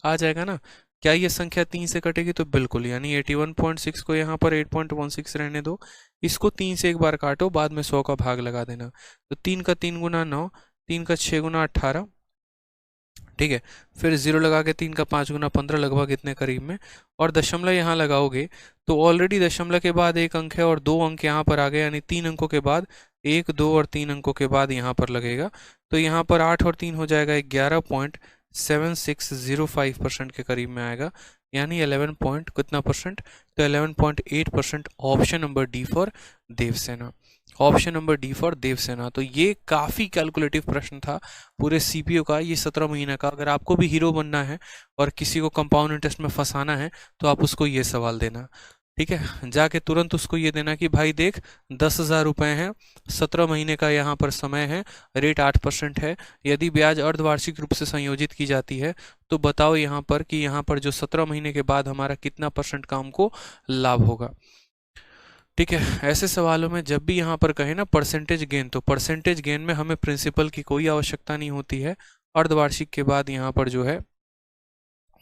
आ जाएगा ना? क्या ये संख्या 3 से कटेगी? तो बिल्कुल, यानी 81.6 को यहाँ पर 8.16 रहने दो। इसको 3 से एक बार काटो, बाद में 100 का भाग लगा देना। तो 3 का 3 गुना 9, 3 का 6 गुना 18। ठीक है, फिर जीरो लगा के 3 का 5 गुना 15, लगभग इतने करीब में। और दशमलव यहाँ लगाओगे तो ऑलरेडी दशमलव के बाद एक अंक है और 2 अंक यहाँ पर आ गए, यानी 3 अंकों के बाद 1, 2 और 3 अंकों के बाद यहाँ पर लगेगा। तो यहाँ पर 8 और 3 हो जाएगा 11.7605% के करीब में आएगा, यानी 11 पॉइंट कितना परसेंट? तो 11.8%। Option number D for Devsena. Option number D for Devsena. तो ये काफ़ी कैलकुलेटिव प्रश्न था पूरे सीपीओ का, ये 17 महीने का। अगर आपको भी हीरो बनना है और किसी को कंपाउंड इंटरेस्ट में फंसाना है तो आप उसको ये सवाल देना। ठीक है, जाके तुरंत उसको ये देना कि भाई देख 10,000 रुपये हैं, 17 महीने का यहाँ पर समय है, रेट 8% है। यदि ब्याज अर्धवार्षिक रूप से संयोजित की जाती है तो बताओ यहाँ पर कि यहाँ पर जो 17 महीने के बाद हमारा कितना परसेंट का हमको लाभ होगा। ठीक है, ऐसे सवालों में जब भी यहाँ पर कहे ना परसेंटेज गेन, तो परसेंटेज गेन में हमें प्रिंसिपल की कोई आवश्यकता नहीं होती है। अर्धवार्षिक के बाद यहाँ पर जो है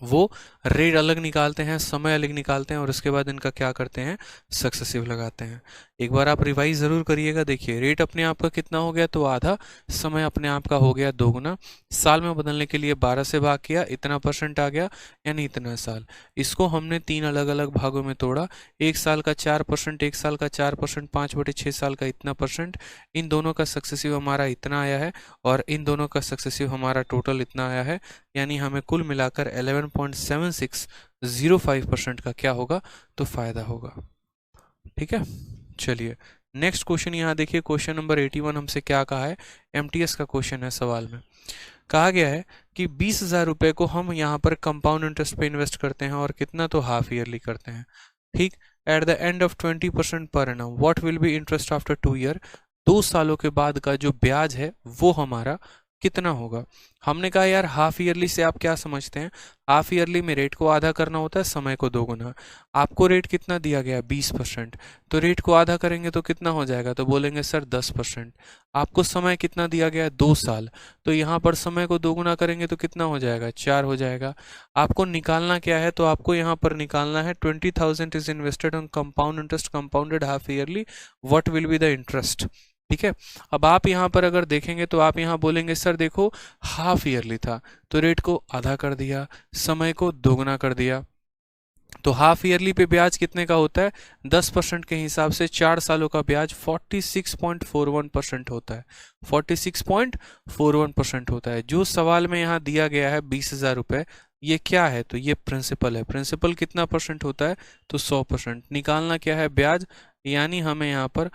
वो रेट अलग निकालते हैं, समय अलग निकालते हैं और उसके बाद इनका क्या करते हैं? सक्सेसिव लगाते हैं। एक बार आप रिवाइज ज़रूर करिएगा। देखिए, रेट अपने आप का कितना हो गया? तो आधा। समय अपने आप का हो गया 2 गुना। साल में बदलने के लिए 12 से भाग किया, इतना परसेंट आ गया, यानी इतना साल। इसको हमने 3 अलग अलग भागों में तोड़ा। 1 साल का 4%, 1 साल का 4%, 5/6 साल का इतना परसेंट। इन दोनों का सक्सेसिव हमारा इतना आया है और इन दोनों का सक्सेसिव हमारा टोटल इतना आया है, यानी हमें कुल मिलाकर 11.7605% का क्या होगा? तो फायदा होगा। ठीक है, चलिए नेक्स्ट क्वेश्चन यहाँ देखिए। क्वेश्चन नंबर 81 हमसे क्या कहा है? एमटीएस का क्वेश्चन है। सवाल में कहा गया है कि 20,000 रुपये को हम यहाँ पर कंपाउंड इंटरेस्ट पे इन्वेस्ट करते हैं और कितना? तो हाफ ईयरली करते हैं। ठीक, at the end of 20% per annum what will B interest after 2 year? 2 सालों के बाद का जो ब्याज है वो हमारा कितना होगा? हमने कहा यार हाफ ईयरली से आप क्या समझते हैं? हाफ ईयरली में रेट को आधा करना होता है, समय को 2 गुना। आपको रेट कितना दिया गया? 20%। तो रेट को आधा करेंगे तो कितना हो जाएगा? तो बोलेंगे सर 10%। आपको समय कितना दिया गया है? 2 साल। तो यहाँ पर समय को 2 गुना करेंगे तो कितना हो जाएगा? 4 हो जाएगा। आपको निकालना क्या है? तो आपको यहाँ पर निकालना है 20,000 is invested on compound interest compounded half yearly, what will be the interest? ठीक है, अब आप यहाँ पर अगर देखेंगे तो आप यहाँ बोलेंगे सर देखो हाफ ईयरली था तो रेट को आधा कर दिया, समय को दोगुना कर दिया। तो हाफ ईयरली पे ब्याज कितने का होता है? 10% के हिसाब से 4 सालों का ब्याज 46.41% होता है। 46.41% होता है। जो सवाल में यहाँ दिया गया है 20,000 रुपये, ये क्या है? तो ये प्रिंसिपल है। प्रिंसिपल कितना परसेंट होता है? तो 100%। निकालना क्या है? ब्याज। यानी हमें यहाँ पर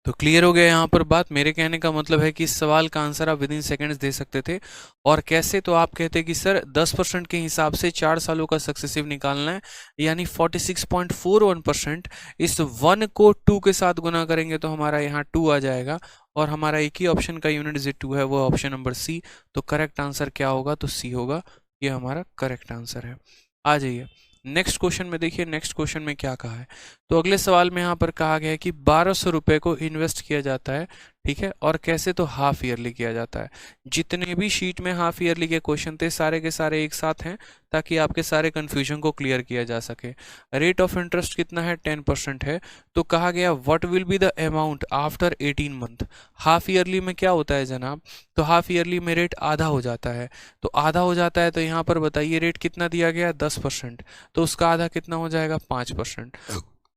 तो क्लियर हो गया यहाँ पर बात। मेरे कहने का मतलब है कि इस सवाल का आंसर आप विद इन सेकेंड्स दे सकते थे। और कैसे, तो आप कहते कि सर 10% के हिसाब से 4 सालों का सक्सेसिव निकालना है, यानी 46.41%। इस 1 को 2 के साथ गुना करेंगे तो हमारा यहाँ 2 आ जाएगा, और हमारा एक ही ऑप्शन का यूनिट डिजिट 2 है, वो ऑप्शन नंबर सी। तो करेक्ट आंसर क्या होगा, तो सी होगा। ये हमारा करेक्ट आंसर है। आ जाइए नेक्स्ट क्वेश्चन में। देखिए नेक्स्ट क्वेश्चन में क्या कहा है। तो अगले सवाल में यहाँ पर कहा गया है कि 1200 रुपये को इन्वेस्ट किया जाता है, ठीक है, और कैसे, तो हाफ ईयरली किया जाता है। जितने भी शीट में हाफ ईयरली के क्वेश्चन थे सारे के सारे एक साथ हैं, ताकि आपके सारे कंफ्यूजन को क्लियर किया जा सके। रेट ऑफ इंटरेस्ट कितना है, 10% है। तो कहा गया what will be the amount after 18 month. Half yearly में क्या होता है जनाब, तो हाफ ईयरली में रेट आधा हो जाता है। तो आधा हो जाता है तो यहाँ पर बताइए रेट कितना दिया गया है, 10%। तो उसका आधा कितना हो जाएगा, 5%।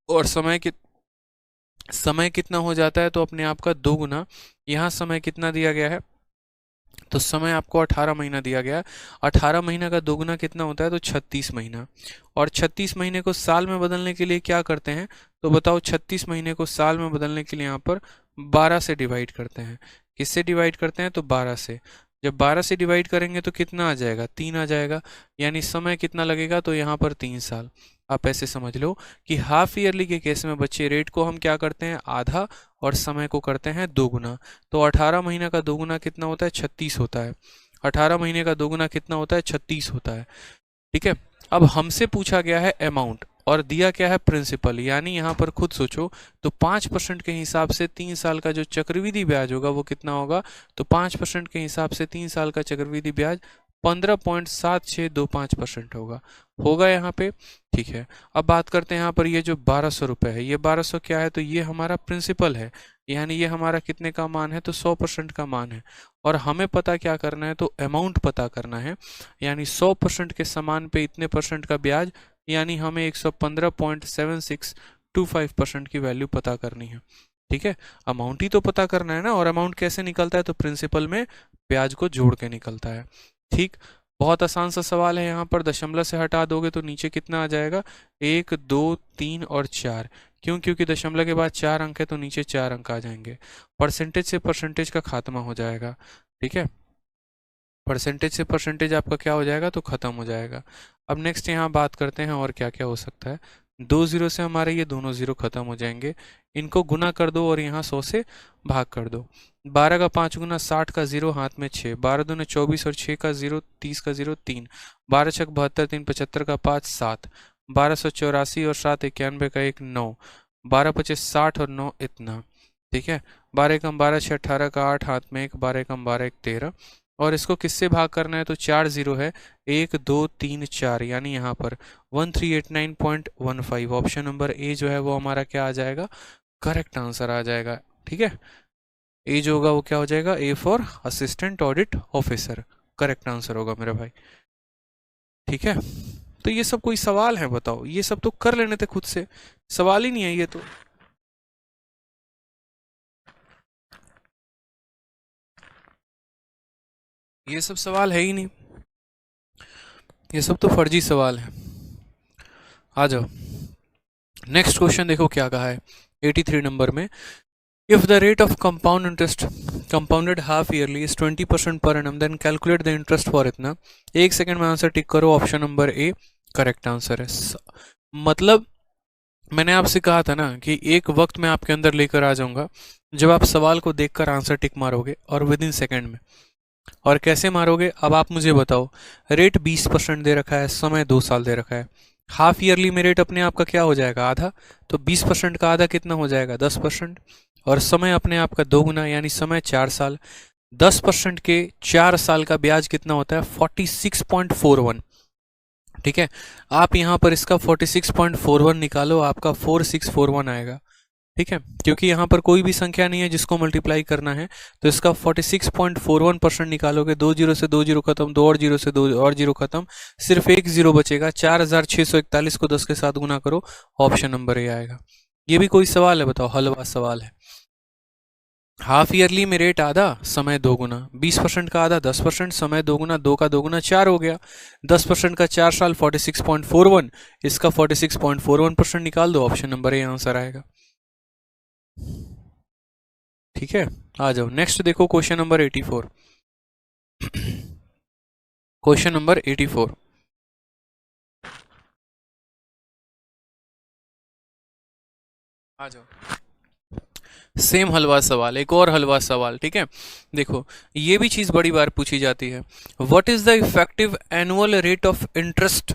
और समय कितना हो जाता है, तो अपने आप का 2 गुना। यहाँ समय कितना दिया गया है, तो समय आपको 18 महीना दिया गया है। 18 महीना का 2 गुना कितना होता है, तो 36 महीना। और 36 महीने को साल में बदलने के लिए क्या करते हैं, तो बताओ 36 महीने को साल में बदलने के लिए यहाँ पर 12 से डिवाइड करते हैं। किससे डिवाइड करते हैं, तो 12 से। जब 12 से डिवाइड करेंगे तो कितना आ जाएगा, 3 आ जाएगा। यानी समय कितना लगेगा, तो यहाँ पर 3 साल। आप ऐसे समझ लो कि हाफ ईयरली के केस में बच्चे रेट को हम क्या करते हैं, आधा, और समय को करते हैं 2 गुना। तो 18 महीना का 2 गुना कितना होता है, 36 होता है। 18 महीने का 2 गुना कितना होता है, 36 होता है। ठीक है। अब हमसे पूछा गया है अमाउंट, और दिया क्या है, प्रिंसिपल। यानी यहाँ पर खुद सोचो, तो 5% के हिसाब से 3 साल का जो चक्रवृद्धि ब्याज होगा वो कितना होगा, तो 5% के हिसाब से 3 साल का चक्रवृद्धि ब्याज 15.7625% होगा यहाँ पे। ठीक है। अब बात करते हैं यहाँ पर ये जो 1200 रुपये है, ये 1200 क्या है, तो ये हमारा प्रिंसिपल है। यानी ये हमारा कितने का मान है, तो 100% का मान है। और हमें पता क्या करना है, तो अमाउंट पता करना है। यानी 100% के समान पे इतने परसेंट का ब्याज, यानी हमें 115.7625% की वैल्यू पता करनी है। ठीक है। अमाउंट ही तो पता करना है ना, और अमाउंट कैसे निकलता है, तो प्रिंसिपल में ब्याज को जोड़ के निकलता है। ठीक। बहुत आसान सा सवाल है। यहाँ पर दशमलव से हटा दोगे तो नीचे कितना आ जाएगा, 1 2 3 और 4। क्यों, क्योंकि दशमलव के बाद 4 अंक है तो नीचे 4 अंक आ जाएंगे। परसेंटेज से परसेंटेज का खात्मा हो जाएगा। ठीक है। परसेंटेज से परसेंटेज आपका क्या हो जाएगा, तो ख़त्म हो जाएगा। अब नेक्स्ट यहाँ बात करते हैं और क्या क्या हो सकता है। 2 जीरो से हमारे ये दोनों जीरो खत्म हो जाएंगे। इनको गुना कर दो और यहाँ 100 से भाग कर दो। 12 का 5 गुना 60 का जीरो हाथ में 6, 12 दूने 24 और 6 का जीरो 30 का जीरो 3, 12 छक 72, 3 75 का 5 7, 1284 और 7 91 का 1 9, 12 25 60 और 9 इतना। ठीक है। 12 कम 12 6 18 का 8 हाथ में 1, 12 कम 12 1 13। और इसको किससे भाग करना है, तो 4 जीरो है, 1 2 3 4, यानी यहाँ पर 1389.15। ऑप्शन नंबर ए जो है वो हमारा क्या आ जाएगा, करेक्ट आंसर आ जाएगा। ठीक है। ए जो होगा वो क्या हो जाएगा, A for assistant audit officer, correct answer होगा मेरा भाई। ठीक है। तो ये सब कोई सवाल है, बताओ, ये सब तो कर लेने थे खुद से, सवाल ही नहीं है ये तो। ये सब सवाल है ही नहीं, ये सब तो फर्जी सवाल है। आ जाओ नेक्स्ट क्वेश्चन, देखो क्या कहा है 83 नंबर में। If the rate of compound interest compounded half yearly is 20% per annum, then calculate the interest for इतना। 1 सेकंड में आंसर टिक करो, option number A correct answer है। मतलब मैंने आपसे कहा था ना कि एक वक्त मैं आपके अंदर लेकर आ जाऊंगा जब आप सवाल को देखकर आंसर टिक मारोगे, और विद इन सेकेंड में। और कैसे मारोगे, अब आप मुझे बताओ। रेट 20% दे रखा है, समय 2 साल दे रखा है। हाफ ईयरली में रेट अपने आप का क्या हो जाएगा, आधा। तो 20% का आधा कितना हो जाएगा, 10%। और समय अपने आप का 2 गुना, यानी समय 4 साल। 10% के 4 साल का ब्याज कितना होता है, 46.41। ठीक है। आप यहाँ पर इसका 46.41 निकालो, आपका 4641 आएगा। ठीक है। क्योंकि यहाँ पर कोई भी संख्या नहीं है जिसको मल्टीप्लाई करना है, तो इसका 46.41% निकालोगे। 2 जीरो से 2 जीरो खत्म, 2 और जीरो से 2 और जीरो खत्म, सिर्फ 1 जीरो बचेगा। 4641 को 10 के साथ गुना करो, ऑप्शन नंबर ए आएगा। ये भी कोई सवाल है, बताओ, हलवा सवाल है। हाफ ईयरली में रेट आधा, समय 2 गुना। 20% का आधा 10%, समय 2 गुना, 2 का 2 गुना 4 हो गया। 10% का 4 साल 46.41, इसका 46.41% निकाल दो, ऑप्शन नंबर ए आंसर आएगा। ठीक है, आ जाओ नेक्स्ट देखो क्वेश्चन नंबर 84। क्वेश्चन नंबर 84, आ जाओ। सेम हलवा सवाल, एक और हलवा सवाल, ठीक है। देखो ये भी चीज बड़ी बार पूछी जाती है। What is the effective annual rate of interest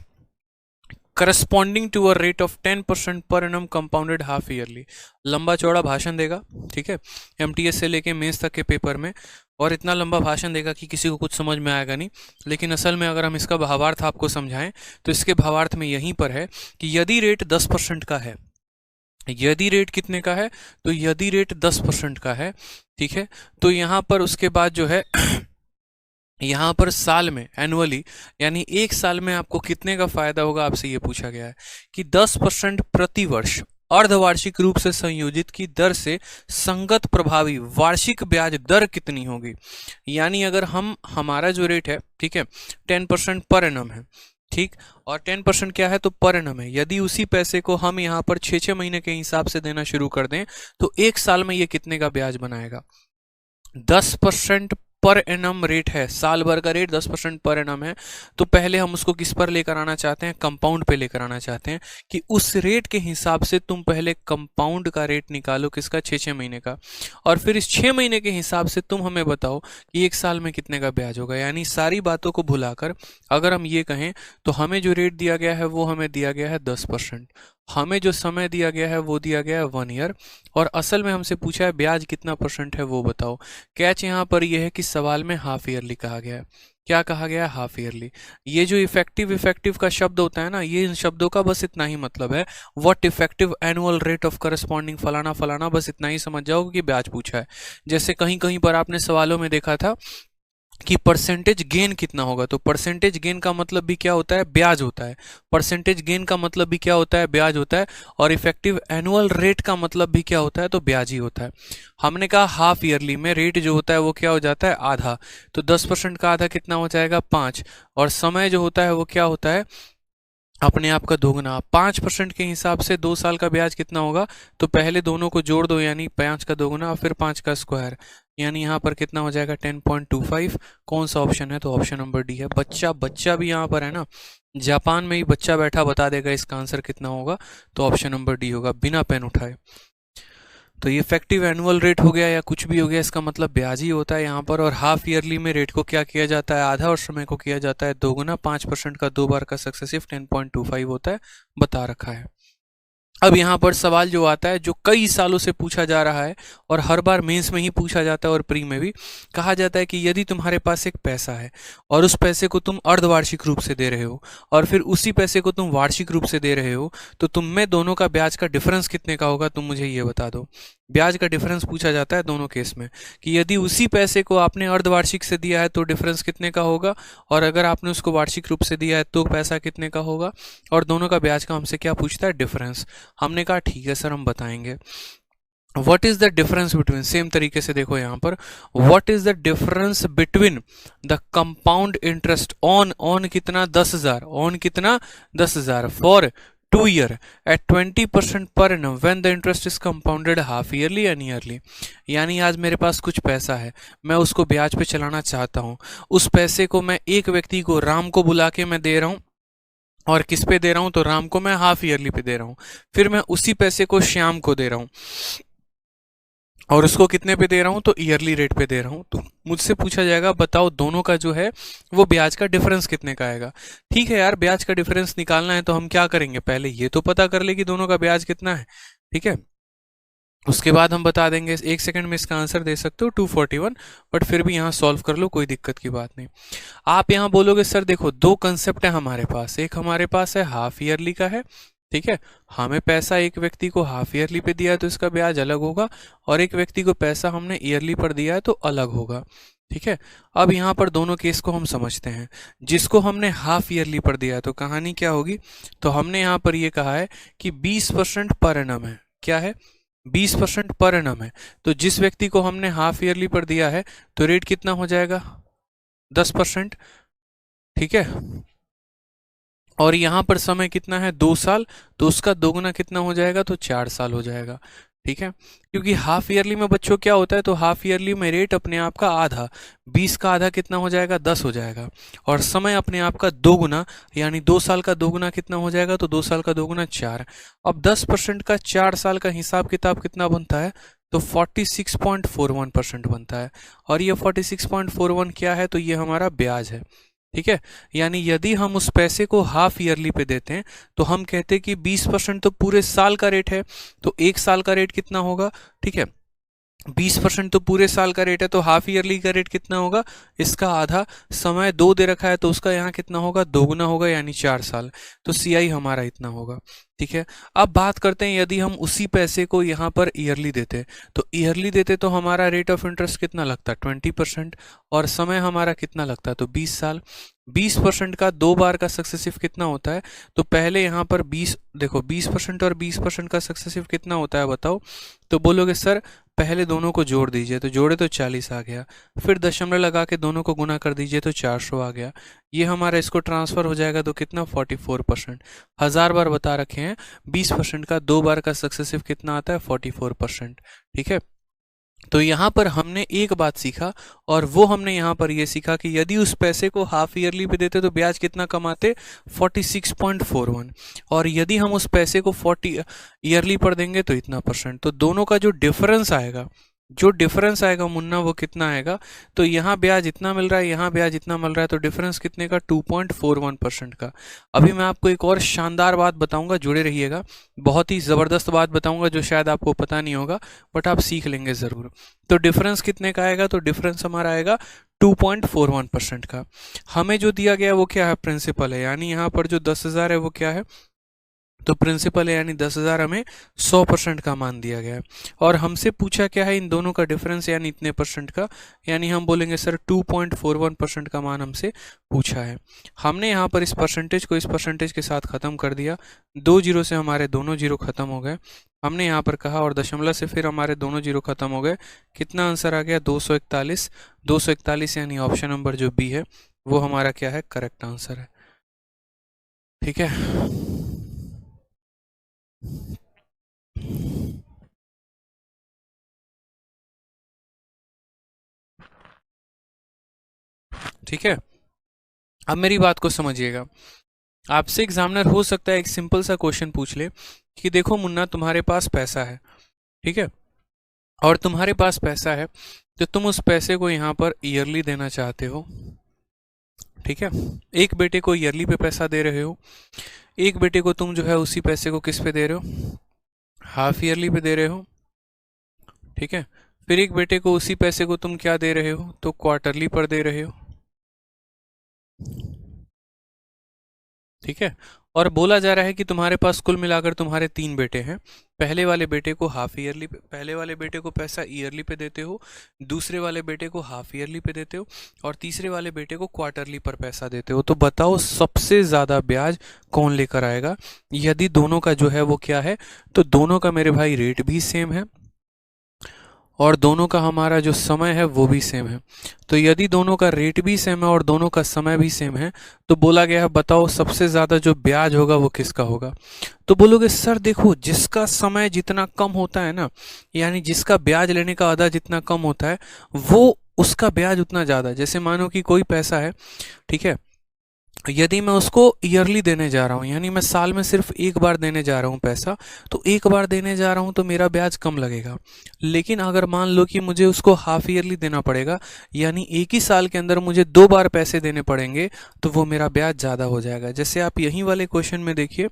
corresponding to a rate of 10% per annum compounded half yearly. लंबा चौड़ा भाषण देगा, ठीक है, एमटीएस से लेके मेंस तक के पेपर में, और इतना लंबा भाषण देगा कि किसी को कुछ समझ में आएगा नहीं। लेकिन असल में अगर हम इसका भावार्थ आपको समझाएं तो इसके भावार्थ में यहीं पर है कि यदि रेट 10% का है, यदि रेट कितने का है, तो यदि रेट 10% का है, ठीक है, तो यहां पर उसके बाद जो है यहां पर साल में एनुअली, यानी एक साल में आपको कितने का फायदा होगा, आपसे ये पूछा गया है कि 10% प्रति वर्ष अर्धवार्षिक रूप से संयोजित की दर से संगत प्रभावी वार्षिक ब्याज दर कितनी होगी। यानी अगर हम, हमारा जो रेट है, ठीक है, 10% पर एनम है, ठीक, और 10% क्या है, तो पर एनम है। यदि उसी पैसे को हम यहाँ पर 6-6 महीने के हिसाब से देना शुरू कर दें तो एक साल में ये कितने का ब्याज बनाएगा। 10% पर एनम रेट है, साल भर का रेट 10% पर एनम है। तो पहले हम उसको किस पर लेकर आना चाहते हैं, कंपाउंड पे लेकर आना चाहते हैं कि उस रेट के हिसाब से तुम पहले कंपाउंड का रेट निकालो, किसका, 6-6 महीने का, और फिर इस 6 महीने के हिसाब से तुम हमें बताओ कि एक साल में कितने का ब्याज होगा। यानी सारी बातों को भुलाकर अगर हम ये कहें तो हमें जो रेट दिया गया है वो हमें दिया गया है 10%, हमें जो समय दिया गया है वो दिया गया है 1 ईयर, और असल में हमसे पूछा है ब्याज कितना परसेंट है वो बताओ। कैच यहाँ पर यह है कि सवाल में हाफ ईयरली कहा गया है। क्या कहा गया है, हाफ ईयरली। ये जो इफेक्टिव इफेक्टिव का शब्द होता है ना, ये इन शब्दों का बस इतना ही मतलब है, what effective annual rate of corresponding फलाना फलाना, बस इतना ही समझ जाओ कि ब्याज पूछा है। जैसे कहीं कहीं पर आपने सवालों में देखा था कि परसेंटेज गेन कितना होगा, तो परसेंटेज गेन का मतलब भी क्या होता है, ब्याज होता है। परसेंटेज गेन का मतलब भी क्या होता है, ब्याज होता है। और इफेक्टिव एनुअल रेट का मतलब भी क्या होता है, तो ब्याज ही होता है। हमने कहा हाफ ईयरली में रेट जो होता है वो क्या हो जाता है, आधा। तो 10% का आधा कितना हो जाएगा, 5। और समय जो होता है वो क्या होता है, अपने आप का दोगुना। 5% के हिसाब से 2 साल का ब्याज कितना होगा, तो पहले दोनों को जोड़ दो, यानी 5 का दोगुना और फिर 5 का स्क्वायर, यानी यहाँ पर कितना हो जाएगा 10.25। कौन सा ऑप्शन है, तो ऑप्शन नंबर डी है। बच्चा बच्चा भी यहाँ पर है ना, जापान में ही बच्चा बैठा बता देगा इसका आंसर कितना होगा, तो ऑप्शन नंबर डी होगा बिना पेन उठाए। तो ये इफेक्टिव एनुअल रेट हो गया या कुछ भी हो गया, इसका मतलब ब्याज ही होता है यहाँ पर। और हाफ ईयरली में रेट को क्या किया जाता है, आधा, और समय को किया जाता है दोगुना। 5% का 2 बार का सक्सेसिव 10.25 होता है, बता रखा है। अब यहाँ पर सवाल जो आता है, जो कई सालों से पूछा जा रहा है और हर बार मेंस में ही पूछा जाता है और प्री में भी, कहा जाता है कि यदि तुम्हारे पास एक पैसा है और उस पैसे को तुम अर्धवार्षिक रूप से दे रहे हो और फिर उसी पैसे को तुम वार्षिक रूप से दे रहे हो, तो तुम में दोनों का ब्याज का डिफरेंस कितने का होगा, तुम मुझे ये बता दो। ब्याज का डिफरेंस पूछा जाता है दोनों केस में कि यदि उसी पैसे को आपने अर्धवार्षिक से दिया है तो डिफरेंस कितने का होगा, और अगर आपने उसको वार्षिक रूप से दिया है तो पैसा कितने का होगा, और दोनों का ब्याज का हमसे क्या पूछता है, डिफरेंस। हमने कहा ठीक है सर, हम बताएंगे। What is the difference between, same तरीके से देखो यहाँ पर, what is the difference between the compound interest on कितना, 10,000, ऑन कितना, 10,000 for 2 year at 20% per annum when the interest is compounded half yearly and yearly. यानी आज मेरे पास कुछ पैसा है, मैं उसको ब्याज पे चलाना चाहता हूँ। उस पैसे को मैं एक व्यक्ति को, राम को बुला के मैं दे रहा हूँ, और किस पे दे रहा हूं, तो राम को मैं हाफ ईयरली पे दे रहा हूं। फिर मैं उसी पैसे को श्याम को दे रहा हूं और उसको कितने पे दे रहा हूं, तो ईयरली रेट पे दे रहा हूं। तो मुझसे पूछा जाएगा बताओ दोनों का जो है वो ब्याज का डिफरेंस कितने का आएगा। ठीक है यार, ब्याज का डिफरेंस निकालना है तो हम क्या करेंगे, पहले ये तो पता कर ले कि दोनों का ब्याज कितना है, ठीक है, उसके बाद हम बता देंगे। 1 सेकंड में इसका आंसर दे सकते हो 241, बट फिर भी यहाँ सॉल्व कर लो, कोई दिक्कत की बात नहीं। आप यहाँ बोलोगे सर देखो दो कंसेप्ट है हमारे पास, एक हमारे पास है हाफ ईयरली का है, ठीक है, हमें पैसा एक व्यक्ति को हाफ ईयरली पे दिया है तो इसका ब्याज अलग होगा, और एक व्यक्ति को पैसा हमने ईयरली पर दिया है तो अलग होगा, ठीक है। अब यहाँ पर दोनों केस को हम समझते हैं। जिसको हमने हाफ ईयरली पर दिया है तो कहानी क्या होगी, तो हमने यहाँ पर ये कहा है कि 20% पर एनम है, क्या है, 20% पर एनम है। तो जिस व्यक्ति को हमने हाफ ईयरली पर दिया है तो रेट कितना हो जाएगा, 10%, ठीक है। और यहां पर समय कितना है, 2 साल, तो उसका दोगुना कितना हो जाएगा, तो 4 साल हो जाएगा। ठीक है, क्योंकि हाफ ईयरली में बच्चों क्या होता है, तो हाफ ईयरली में रेट अपने आप का आधा, 20 का आधा कितना हो जाएगा, 10 हो जाएगा, और समय अपने आप का दोगुना, यानी 2 साल का दोगुना कितना हो जाएगा, तो 2 साल का दोगुना 4। अब 10% का 4 साल का हिसाब किताब कितना बनता है, तो 46.41% बनता है। और ये 46.41 क्या है, तो ये हमारा ब्याज है। ठीक है, यानी यदि हम उस पैसे को हाफ ईयरली पे देते हैं तो हम कहते हैं कि 20% तो पूरे साल का रेट है, तो एक साल का रेट कितना होगा, ठीक है, 20% तो पूरे साल का रेट है, तो हाफ ईयरली का रेट कितना होगा, इसका आधा, समय 2 दे रखा है तो उसका यहाँ कितना होगा, दोगुना होगा, यानी 4 साल, तो सीआई हमारा इतना होगा। ठीक है, अब बात करते हैं यदि हम उसी पैसे को यहाँ पर ईयरली देते, तो ईयरली देते तो हमारा रेट ऑफ इंटरेस्ट कितना लगता है, 20%, और समय हमारा कितना लगता है, तो 20 साल। 20% का 2 बार का सक्सेसिव कितना होता है, तो पहले यहाँ पर 20, देखो 20% और 20% का सक्सेसिव कितना होता है बताओ, तो बोलोगे सर पहले दोनों को जोड़ दीजिए, तो जोड़े तो 40 आ गया, फिर दशमलव लगा के दोनों को गुना कर दीजिए तो 400 आ गया, ये हमारा इसको ट्रांसफर हो जाएगा तो कितना 44%। 1000 बार बता रखे हैं, 20% का 2 बार का सक्सेसिव कितना आता है, 44%। ठीक है, तो यहाँ पर हमने एक बात सीखा, और वो हमने यहाँ पर ये सीखा कि यदि उस पैसे को हाफ ईयरली पे देते तो ब्याज कितना कमाते, 46.41, और यदि हम उस पैसे को 40 ईयरली पर देंगे तो इतना परसेंट। तो दोनों का जो डिफरेंस आएगा मुन्ना, वो कितना आएगा, तो यहाँ ब्याज इतना मिल रहा है, यहाँ ब्याज इतना मिल रहा है, तो डिफरेंस कितने का, 2.41% का। अभी मैं आपको एक और शानदार बात बताऊंगा, जुड़े रहिएगा, बहुत ही ज़बरदस्त बात बताऊंगा जो शायद आपको पता नहीं होगा, बट आप सीख लेंगे ज़रूर। तो डिफरेंस कितने का आएगा, तो डिफरेंस हमारा आएगा 2.41% का। हमें जो दिया गया वो क्या है, प्रिंसिपल है, यानी यहाँ पर जो 10,000 है वो क्या है, तो प्रिंसिपल है, यानी 10,000 हमें 100% का मान दिया गया है। और हमसे पूछा क्या है, इन दोनों का डिफरेंस, यानी इतने परसेंट का, यानी हम बोलेंगे सर 2.41% का मान हमसे पूछा है। हमने यहाँ पर इस परसेंटेज को इस परसेंटेज के साथ ख़त्म कर दिया, 2 जीरो से हमारे दोनों जीरो ख़त्म हो गए, हमने यहाँ पर कहा, और दशमलव से फिर हमारे दोनों जीरो ख़त्म हो गए, कितना आंसर आ गया, 241। 241 यानी ऑप्शन नंबर जो बी है वो हमारा क्या है, करेक्ट आंसर है। ठीक है, ठीक है, अब मेरी बात को समझिएगा। आपसे एग्जामिनर हो सकता है एक सिंपल सा क्वेश्चन पूछ ले कि देखो मुन्ना, तुम्हारे पास पैसा है, ठीक है, और तुम्हारे पास पैसा है तो तुम उस पैसे को यहाँ पर ईयरली देना चाहते हो। ठीक है, एक बेटे को ईयरली पे पैसा दे रहे हो, एक बेटे को तुम जो है उसी पैसे को किस पे दे रहे हो, हाफ ईयरली पे दे रहे हो। ठीक है, फिर एक बेटे को उसी पैसे को तुम क्या दे रहे हो, तो क्वार्टरली पर दे रहे हो। ठीक है, और बोला जा रहा है कि तुम्हारे पास कुल मिलाकर तुम्हारे 3 बेटे हैं, पहले वाले बेटे को हाफ ईयरली पे, पहले वाले बेटे को पैसा ईयरली पे देते हो, दूसरे वाले बेटे को हाफ ईयरली पे देते हो, और तीसरे वाले बेटे को क्वार्टरली पर पैसा देते हो। तो बताओ सबसे ज़्यादा ब्याज कौन लेकर आएगा, यदि दोनों का जो है वो क्या है, तो दोनों का मेरे भाई रेट भी सेम है, और दोनों का हमारा जो समय है वो भी सेम है। तो यदि दोनों का रेट भी सेम है और दोनों का समय भी सेम है, तो बोला गया है बताओ सबसे ज़्यादा जो ब्याज होगा वो किसका होगा। तो बोलोगे सर देखो, जिसका समय जितना कम होता है ना, यानी जिसका ब्याज लेने का अदा जितना कम होता है, वो उसका ब्याज उतना ज़्यादा। जैसे मानो कि कोई पैसा है, ठीक है, यदि मैं उसको ईयरली देने जा रहा हूँ, यानी मैं साल में सिर्फ एक बार देने जा रहा हूँ पैसा, तो एक बार देने जा रहा हूँ तो मेरा ब्याज कम लगेगा। लेकिन अगर मान लो कि मुझे उसको हाफ ईयरली देना पड़ेगा, यानी एक ही साल के अंदर मुझे 2 बार पैसे देने पड़ेंगे, तो वो मेरा ब्याज ज़्यादा हो जाएगा। जैसे आप यहीं वाले क्वेश्चन में देखिए,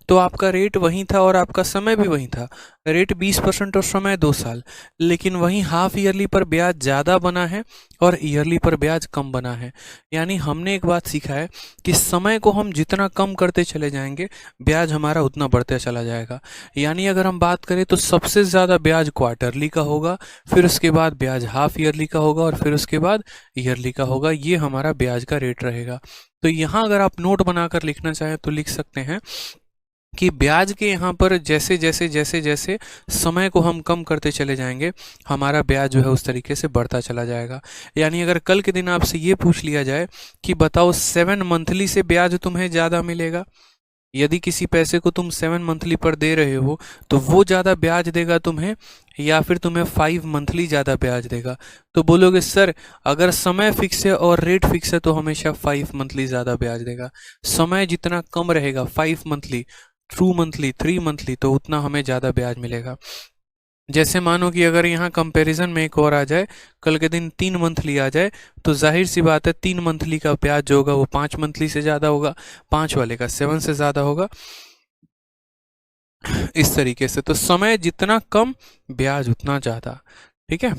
तो आपका रेट वहीं था और आपका समय भी वहीं था, रेट 20% और समय 2 साल, लेकिन वहीं हाफ ईयरली पर ब्याज ज़्यादा बना है और ईयरली पर ब्याज कम बना है। यानी हमने एक बात सीखा है कि समय को हम जितना कम करते चले जाएंगे, ब्याज हमारा उतना बढ़ते चला जाएगा। यानी अगर हम बात करें तो सबसे ज़्यादा ब्याज क्वार्टरली का होगा, फिर उसके बाद ब्याज हाफ ईयरली का होगा, और फिर उसके बाद ईयरली का होगा। ये हमारा ब्याज का रेट रहेगा। तो यहाँ अगर आप नोट बनाकर लिखना चाहें तो लिख सकते हैं कि ब्याज के यहाँ पर जैसे जैसे जैसे जैसे समय को हम कम करते चले जाएंगे, हमारा ब्याज जो है उस तरीके से बढ़ता चला जाएगा। यानी अगर कल के दिन आपसे ये पूछ लिया जाए कि बताओ 7 मंथली से ब्याज तुम्हें ज़्यादा मिलेगा, यदि किसी पैसे को तुम 7 मंथली पर दे रहे हो तो वो ज़्यादा ब्याज देगा तुम्हें या फिर तुम्हें 5 मंथली ज़्यादा ब्याज देगा? तो बोलोगे सर अगर समय फिक्स है और रेट फिक्स है तो हमेशा 5 मंथली ज़्यादा ब्याज देगा। समय जितना कम रहेगा 5 मंथली, 2 मंथली, 3 मंथली, तो उतना हमें ज़्यादा ब्याज मिलेगा। जैसे मानो कि अगर यहाँ कंपैरिजन में एक और आ जाए, कल के दिन 3 मंथली आ जाए, तो जाहिर सी बात है 3 मंथली का ब्याज जो होगा वो 5 मंथली से ज़्यादा होगा, 5 वाले का 7 से ज़्यादा होगा, इस तरीके से। तो समय जितना कम ब्याज उतना ज़्यादा। ठीक है,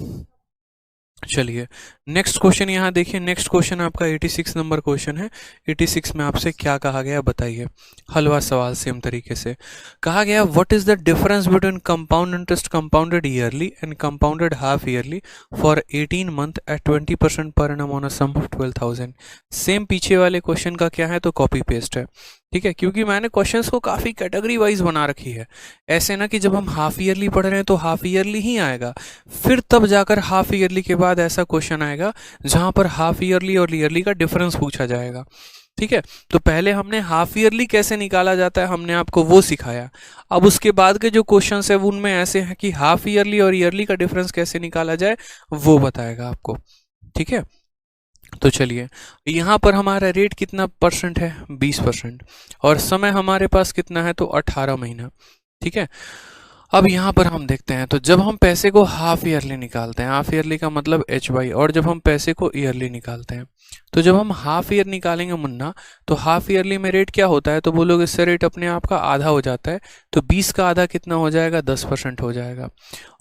चलिए नेक्स्ट क्वेश्चन यहाँ देखिए। नेक्स्ट क्वेश्चन आपका 86 नंबर क्वेश्चन है। 86 में आपसे क्या कहा गया बताइए। हलवा सवाल सेम तरीके से कहा गया, what is the difference between compound interest compounded yearly and compounded half yearly for 18 month at 20% per annum on a sum of 12,000। Same पीछे वाले क्वेश्चन का क्या है, तो कॉपी पेस्ट है। ठीक है, क्योंकि मैंने क्वेश्चंस को काफ़ी कैटेगरी वाइज बना रखी है। ऐसे ना कि जब हम हाफ ईयरली पढ़ रहे हैं तो हाफ ईयरली ही आएगा, फिर तब जाकर हाफ ईयरली के बाद ऐसा क्वेश्चन आएगा जहां पर हाफ ईयरली और ईयरली का डिफरेंस पूछा जाएगा। ठीक है, तो पहले हमने हाफ ईयरली कैसे निकाला जाता है हमने आपको वो सिखाया। अब उसके बाद के जो क्वेश्चंस है उनमें ऐसे हैं कि हाफ ईयरली और ईयरली का डिफरेंस कैसे निकाला जाए वो बताएगा आपको। ठीक है, तो चलिए यहाँ पर हमारा रेट कितना परसेंट है, 20%, और समय हमारे पास कितना है, तो 18 महीना। ठीक है, अब यहाँ पर हम देखते हैं, तो जब हम पैसे को हाफ ईयरली निकालते हैं, हाफ ईयरली का मतलब HY, और जब हम पैसे को ईयरली निकालते हैं, तो जब हम हाफ ईयर निकालेंगे मुन्ना, तो हाफ ईयरली में रेट क्या होता है, तो बोलोगे इससे रेट अपने आप का आधा हो जाता है, तो 20 का आधा कितना हो जाएगा, 10% हो जाएगा।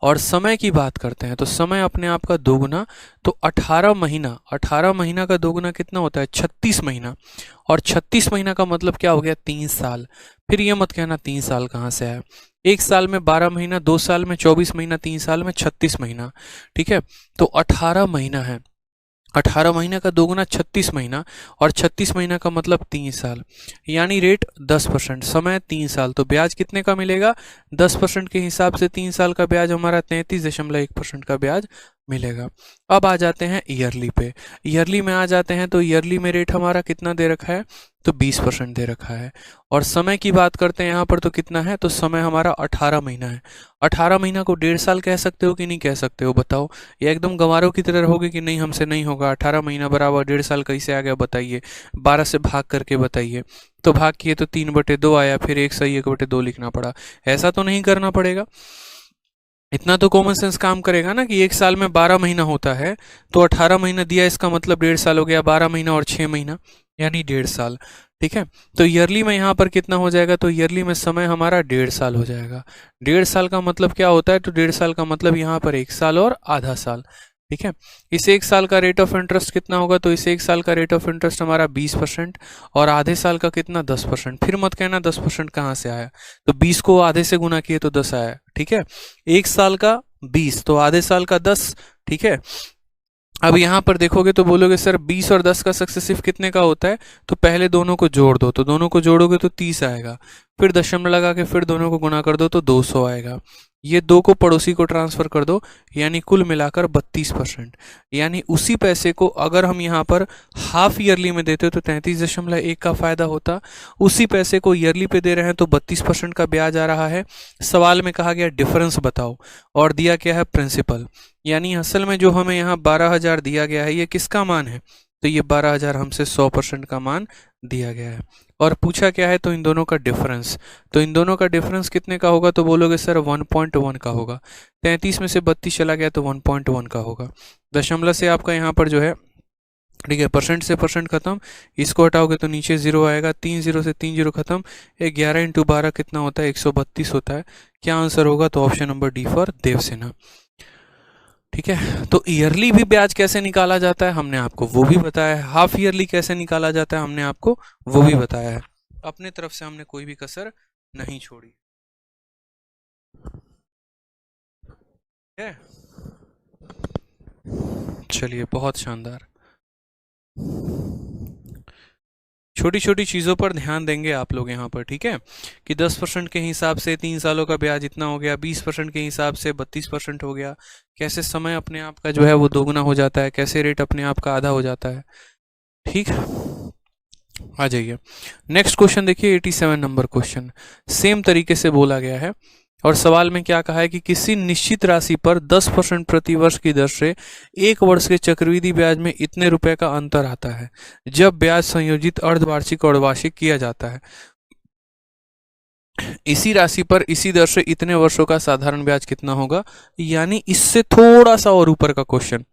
और समय की बात करते हैं तो समय अपने आप का दोगुना, तो 18 महीना, 18 महीना का दोगुना कितना होता है, 36 महीना, और 36 महीना का मतलब क्या हो गया, 3 साल। फिर ये मत कहना 3 साल कहाँ से आया, 1 साल में 12 महीना, 2 साल में 24 महीना, 3 साल में 36 महीना। ठीक है, तो 18 महीना है, 18 महीना का दोगुना 36 महीना, और 36 महीना का मतलब 3 साल, यानी रेट 10%, समय 3 साल, तो ब्याज कितने का मिलेगा, 10% के हिसाब से 3 साल का ब्याज हमारा 33.1% का ब्याज मिलेगा। अब आ जाते हैं ईयरली पे। ईयरली में आ जाते हैं तो ईयरली में रेट हमारा कितना दे रखा है, तो 20% दे रखा है। और समय की बात करते हैं यहाँ पर, तो कितना है, तो समय हमारा 18 महीना है। 18 महीना को 1.5 साल कह सकते हो कि नहीं कह सकते हो, बताओ। या एकदम गंवारों की तरह रहोगे कि नहीं हमसे नहीं होगा, 18 महीना बराबर 1.5 साल कैसे आ गया बताइए, 12 से भाग करके बताइए। तो भाग किए तो 3/2 आया, फिर 1 सही 1/2 लिखना पड़ा। ऐसा तो नहीं करना पड़ेगा, इतना तो कॉमन सेंस काम करेगा ना कि 1 साल में 12 महीना होता है, तो 18 महीना दिया, इसका मतलब 1.5 साल हो गया, 12 महीना और 6 महीना यानी 1.5 साल। ठीक है, तो ईयरली में यहाँ पर कितना हो जाएगा, तो ईयरली में समय हमारा 1.5 साल हो जाएगा। 1.5 साल का मतलब क्या होता है, तो 1.5 साल का मतलब यहाँ पर 1 साल और आधा साल। ठीक है, इस 1 साल का रेट ऑफ इंटरेस्ट कितना होगा, तो इस 1 साल का रेट ऑफ इंटरेस्ट हमारा 20%, और आधे साल का कितना, 10%। फिर मत कहना 10% कहाँ से आया, तो 20 को आधे से गुना किए तो 10 आया। ठीक है, 1 साल का 20 तो आधे साल का 10। ठीक है, अब यहाँ पर देखोगे तो बोलोगे सर 20 और 10 का सक्सेसिव कितने का होता है, तो पहले दोनों को जोड़ दो, तो दोनों को जोड़ोगे तो 30 आएगा, फिर दशमलव लगा के फिर दोनों को गुणा कर दो तो 200 आएगा। ये 2 को पड़ोसी को ट्रांसफर कर दो, यानी कुल मिलाकर 32%। यानी उसी पैसे को अगर हम यहाँ पर हाफ ईयरली में देते तो 33.1 का फायदा होता, उसी पैसे को ईयरली पे दे रहे हैं तो 32% का ब्याज आ रहा है। सवाल में कहा गया डिफरेंस बताओ, और दिया क्या है, प्रिंसिपल। यानी असल में जो हमें यहाँ 12,000 दिया गया है ये किसका मान है, तो ये 12,000 हमसे 100% का मान दिया गया है। और पूछा क्या है, तो इन दोनों का डिफरेंस, तो इन दोनों का डिफरेंस कितने का होगा, तो बोलोगे सर 1.1 का होगा। 33 में से 32 चला गया तो 1.1 का होगा। दशमलव से आपका यहाँ पर जो है, ठीक है, परसेंट से परसेंट खत्म, इसको हटाओगे तो नीचे 0 आएगा, 3 0 से 3 0 खत्म, 11 × 12 कितना होता है, 132 होता है। क्या आंसर होगा, तो option number D for Devsena. ठीक है, तो ईयरली भी ब्याज कैसे निकाला जाता है हमने आपको वो भी बताया है, हाफ ईयरली कैसे निकाला जाता है हमने आपको वो भी बताया है। अपने तरफ से हमने कोई भी कसर नहीं छोड़ी है। चलिए, बहुत शानदार। छोटी छोटी चीज़ों पर ध्यान देंगे आप लोग यहाँ पर। ठीक है, कि 10% के हिसाब से 3 सालों का ब्याज इतना हो गया, 20% के हिसाब से 32% हो गया, कैसे समय अपने आप का जो है वो दोगुना हो जाता है, कैसे रेट अपने आप का आधा हो जाता है। ठीक, आ जाइए। नेक्स्ट क्वेश्चन देखिए 87 नंबर क्वेश्चन। सेम तरीके से बोला गया है और सवाल में क्या कहा है कि किसी निश्चित राशि पर 10% प्रति वर्ष की दर से एक वर्ष के चक्रवृद्धि ब्याज में इतने रुपए का अंतर आता है जब ब्याज संयोजित अर्धवार्षिक और वार्षिक किया जाता है। इसी राशि पर इसी दर से इतने वर्षों का साधारण ब्याज कितना होगा, यानी इससे थोड़ा सा और ऊपर का क्वेश्चन।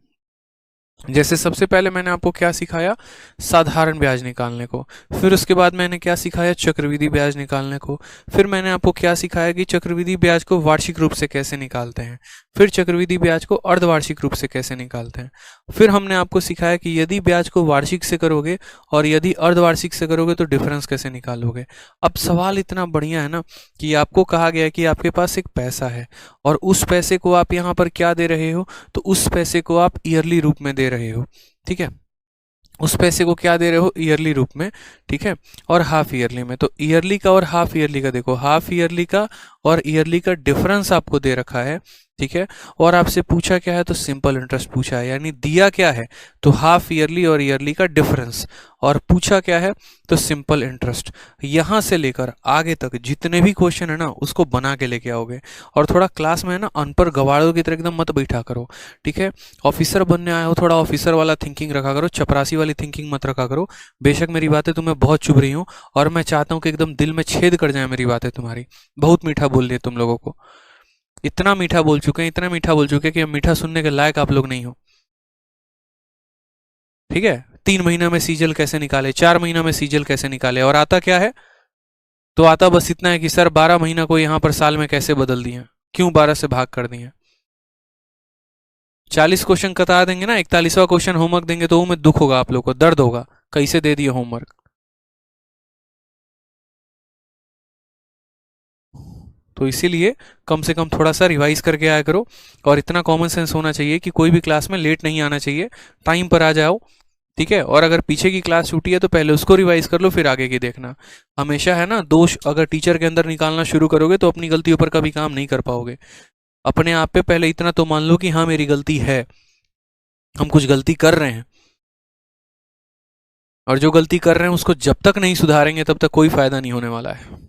जैसे सबसे पहले मैंने आपको क्या सिखाया, साधारण ब्याज निकालने को, फिर उसके बाद मैंने क्या सिखाया, चक्रवृद्धि ब्याज निकालने को, फिर मैंने आपको क्या सिखाया कि चक्रवृद्धि ब्याज को वार्षिक रूप से कैसे निकालते हैं, फिर चक्रवृद्धि ब्याज को अर्धवार्षिक रूप से कैसे निकालते हैं, फिर हमने आपको सिखाया कि यदि ब्याज को वार्षिक से करोगे और यदि अर्धवार्षिक से करोगे तो डिफरेंस कैसे निकालोगे। अब सवाल इतना बढ़िया है ना कि आपको कहा गया है कि आपके पास एक पैसा है और उस पैसे को आप यहाँ पर क्या दे रहे हो, तो उस पैसे को आप ईयरली रूप में दे रहे हो। ठीक है, उस पैसे को क्या दे रहे हो, ईयरली रूप में। ठीक है, और हाफ ईयरली में। तो ईयरली का और हाफ ईयरली का देखो, हाफ ईयरली का और ईयरली का डिफरेंस आपको दे रखा है। ठीक है, और आपसे पूछा क्या है, तो सिंपल इंटरेस्ट पूछा है, यानी दिया क्या है, तो हाफ ईयरली और ईयरली का डिफरेंस, और पूछा क्या है, तो सिंपल इंटरेस्ट। यहां से लेकर आगे तक जितने भी क्वेश्चन है ना उसको बना के लेके आओगे। और थोड़ा क्लास में है ना अनपढ़ गवारों की तरह एकदम मत बैठा करो। ठीक है, ऑफिसर बनने आए हो, थोड़ा ऑफिसर वाला थिंकिंग रखा करो, चपरासी वाली थिंकिंग मत रखा करो। बेशक मेरी बातें तुम्हें बहुत चुभ रही हूँ और मैं चाहता हूँ कि एकदम दिल में छेद कर जाए मेरी बातें तुम्हारी। बहुत मीठा बोल रही है तुम लोगों को, इतना मीठा बोल चुके हैं, इतना मीठा बोल चुके हैं कि अब मीठा सुनने के लायक आप लोग नहीं हो। ठीक है, 3 महीना में सीजल कैसे निकाले, 4 महीना में सीजल कैसे निकाले, और आता क्या है, तो आता बस इतना है कि सर 12 महीना को यहाँ पर साल में कैसे बदल दिए, क्यों 12 से भाग कर दिए। 40 क्वेश्चन कता देंगे ना, 41वां क्वेश्चन होमवर्क देंगे तो वो में दुख होगा, आप लोग को दर्द होगा, कैसे दे दिए होमवर्क। तो इसीलिए कम से कम थोड़ा सा रिवाइज करके आया करो, और इतना कॉमन सेंस होना चाहिए कि कोई भी क्लास में लेट नहीं आना चाहिए, टाइम पर आ जाओ। ठीक है, और अगर पीछे की क्लास छूटी है तो पहले उसको रिवाइज कर लो, फिर आगे की देखना। हमेशा है ना दोष अगर टीचर के अंदर निकालना शुरू करोगे तो अपनी गलतियों पर कभी काम नहीं कर पाओगे। अपने आप पे पहले इतना तो मान लो कि हाँ मेरी गलती है, हम कुछ गलती कर रहे हैं, और जो गलती कर रहे हैं उसको जब तक नहीं सुधारेंगे तब तक कोई फायदा नहीं होने वाला है।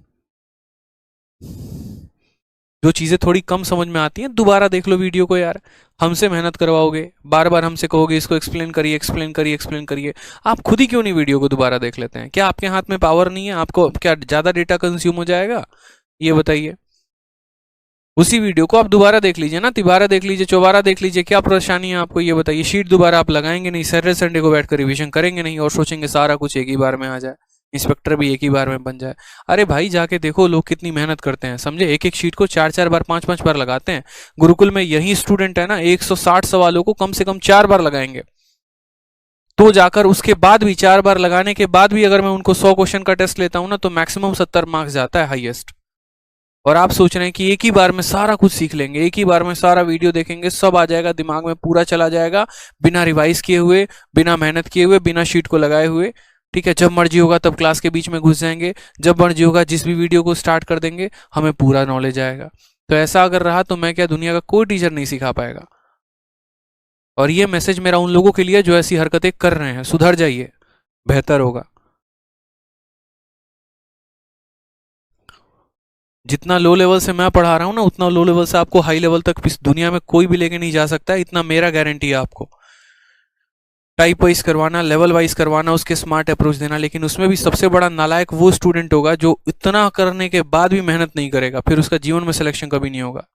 जो चीजें थोड़ी कम समझ में आती हैं दोबारा देख लो वीडियो को यार, हमसे मेहनत करवाओगे, बार बार हमसे कहोगे इसको एक्सप्लेन करिए एक्सप्लेन करिए एक्सप्लेन करिए, आप खुद ही क्यों नहीं वीडियो को दोबारा देख लेते हैं? क्या आपके हाथ में पावर नहीं है? आपको क्या ज्यादा डेटा कंज्यूम हो जाएगा? ये बताइए। उसी वीडियो को आप दोबारा देख लीजिए ना, तिबारा देख लीजिए, चौबारा देख लीजिए, क्या परेशानी है आपको ये बताइए। शीट दोबारा आप लगाएंगे नहीं, सैटरडे संडे को बैठकर रिवीजन करेंगे नहीं और सोचेंगे सारा कुछ एक ही बार में आ जाए, इंस्पेक्टर भी एक ही बार में बन जाए। अरे भाई जाके देखो लोग कितनी मेहनत करते हैं, समझे, एक एक शीट को 4 4 बार 5 5 बार लगाते हैं। गुरुकुल में यही स्टूडेंट है ना 160 सवालों को कम से कम 4 बार लगाएंगे, तो जाकर उसके बाद भी 4 बार लगाने के बाद भी अगर मैं उनको 100 क्वेश्चन का टेस्ट लेता हूं ना तो मैक्सिमम 70 मार्क्स जाता है हाईएस्ट। और आप सोच रहे हैं कि एक ही बार में सारा कुछ सीख लेंगे, एक ही बार में सारा वीडियो देखेंगे, सब आ जाएगा दिमाग में, पूरा चला जाएगा, बिना रिवाइज किए हुए, बिना मेहनत किए हुए, बिना शीट को लगाए हुए। ठीक है, जब मर्जी होगा तब क्लास के बीच में घुस जाएंगे, जब मर्जी होगा जिस भी वीडियो को स्टार्ट कर देंगे, हमें पूरा नॉलेज आएगा। तो ऐसा अगर रहा तो मैं क्या, दुनिया का कोई टीचर नहीं सिखा पाएगा। और ये मैसेज मेरा उन लोगों के लिए जो ऐसी हरकतें कर रहे हैं, सुधर जाइए, बेहतर होगा। जितना लो लेवल से मैं पढ़ा रहा हूं ना उतना लो लेवल से आपको हाई लेवल तक इस दुनिया में कोई भी लेके नहीं जा सकता है, इतना मेरा गारंटी है आपको। टाइप वाइज करवाना, लेवल वाइज करवाना, उसके स्मार्ट अप्रोच देना, लेकिन उसमें भी सबसे बड़ा नालायक वो स्टूडेंट होगा जो इतना करने के बाद भी मेहनत नहीं करेगा, फिर उसका जीवन में सिलेक्शन कभी नहीं होगा।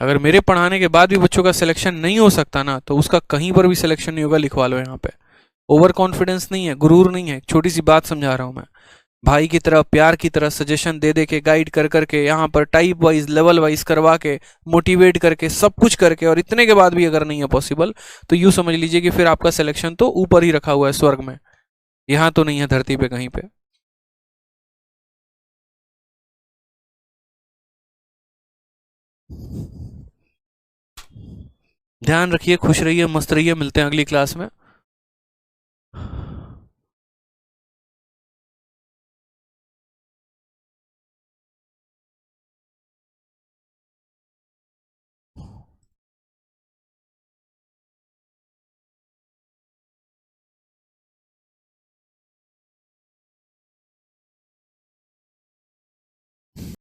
अगर मेरे पढ़ाने के बाद भी बच्चों का सिलेक्शन नहीं हो सकता ना तो उसका कहीं पर भी सिलेक्शन नहीं होगा, लिखवा लो यहाँ पे। ओवर कॉन्फिडेंस नहीं है, गुरूर नहीं है, छोटी सी बात समझा रहा हूं मैं। भाई की तरह, प्यार की तरह सजेशन दे दे के, गाइड कर करके, यहाँ पर टाइप वाइज लेवल वाइज करवा के, मोटिवेट करके, सब कुछ करके, और इतने के बाद भी अगर नहीं है पॉसिबल तो यूं समझ लीजिए कि फिर आपका सिलेक्शन तो ऊपर ही रखा हुआ है स्वर्ग में, यहाँ तो नहीं है धरती पे कहीं पे। ध्यान रखिए, खुश रहिए, मस्त रहिए, मिलते हैं अगली क्लास में।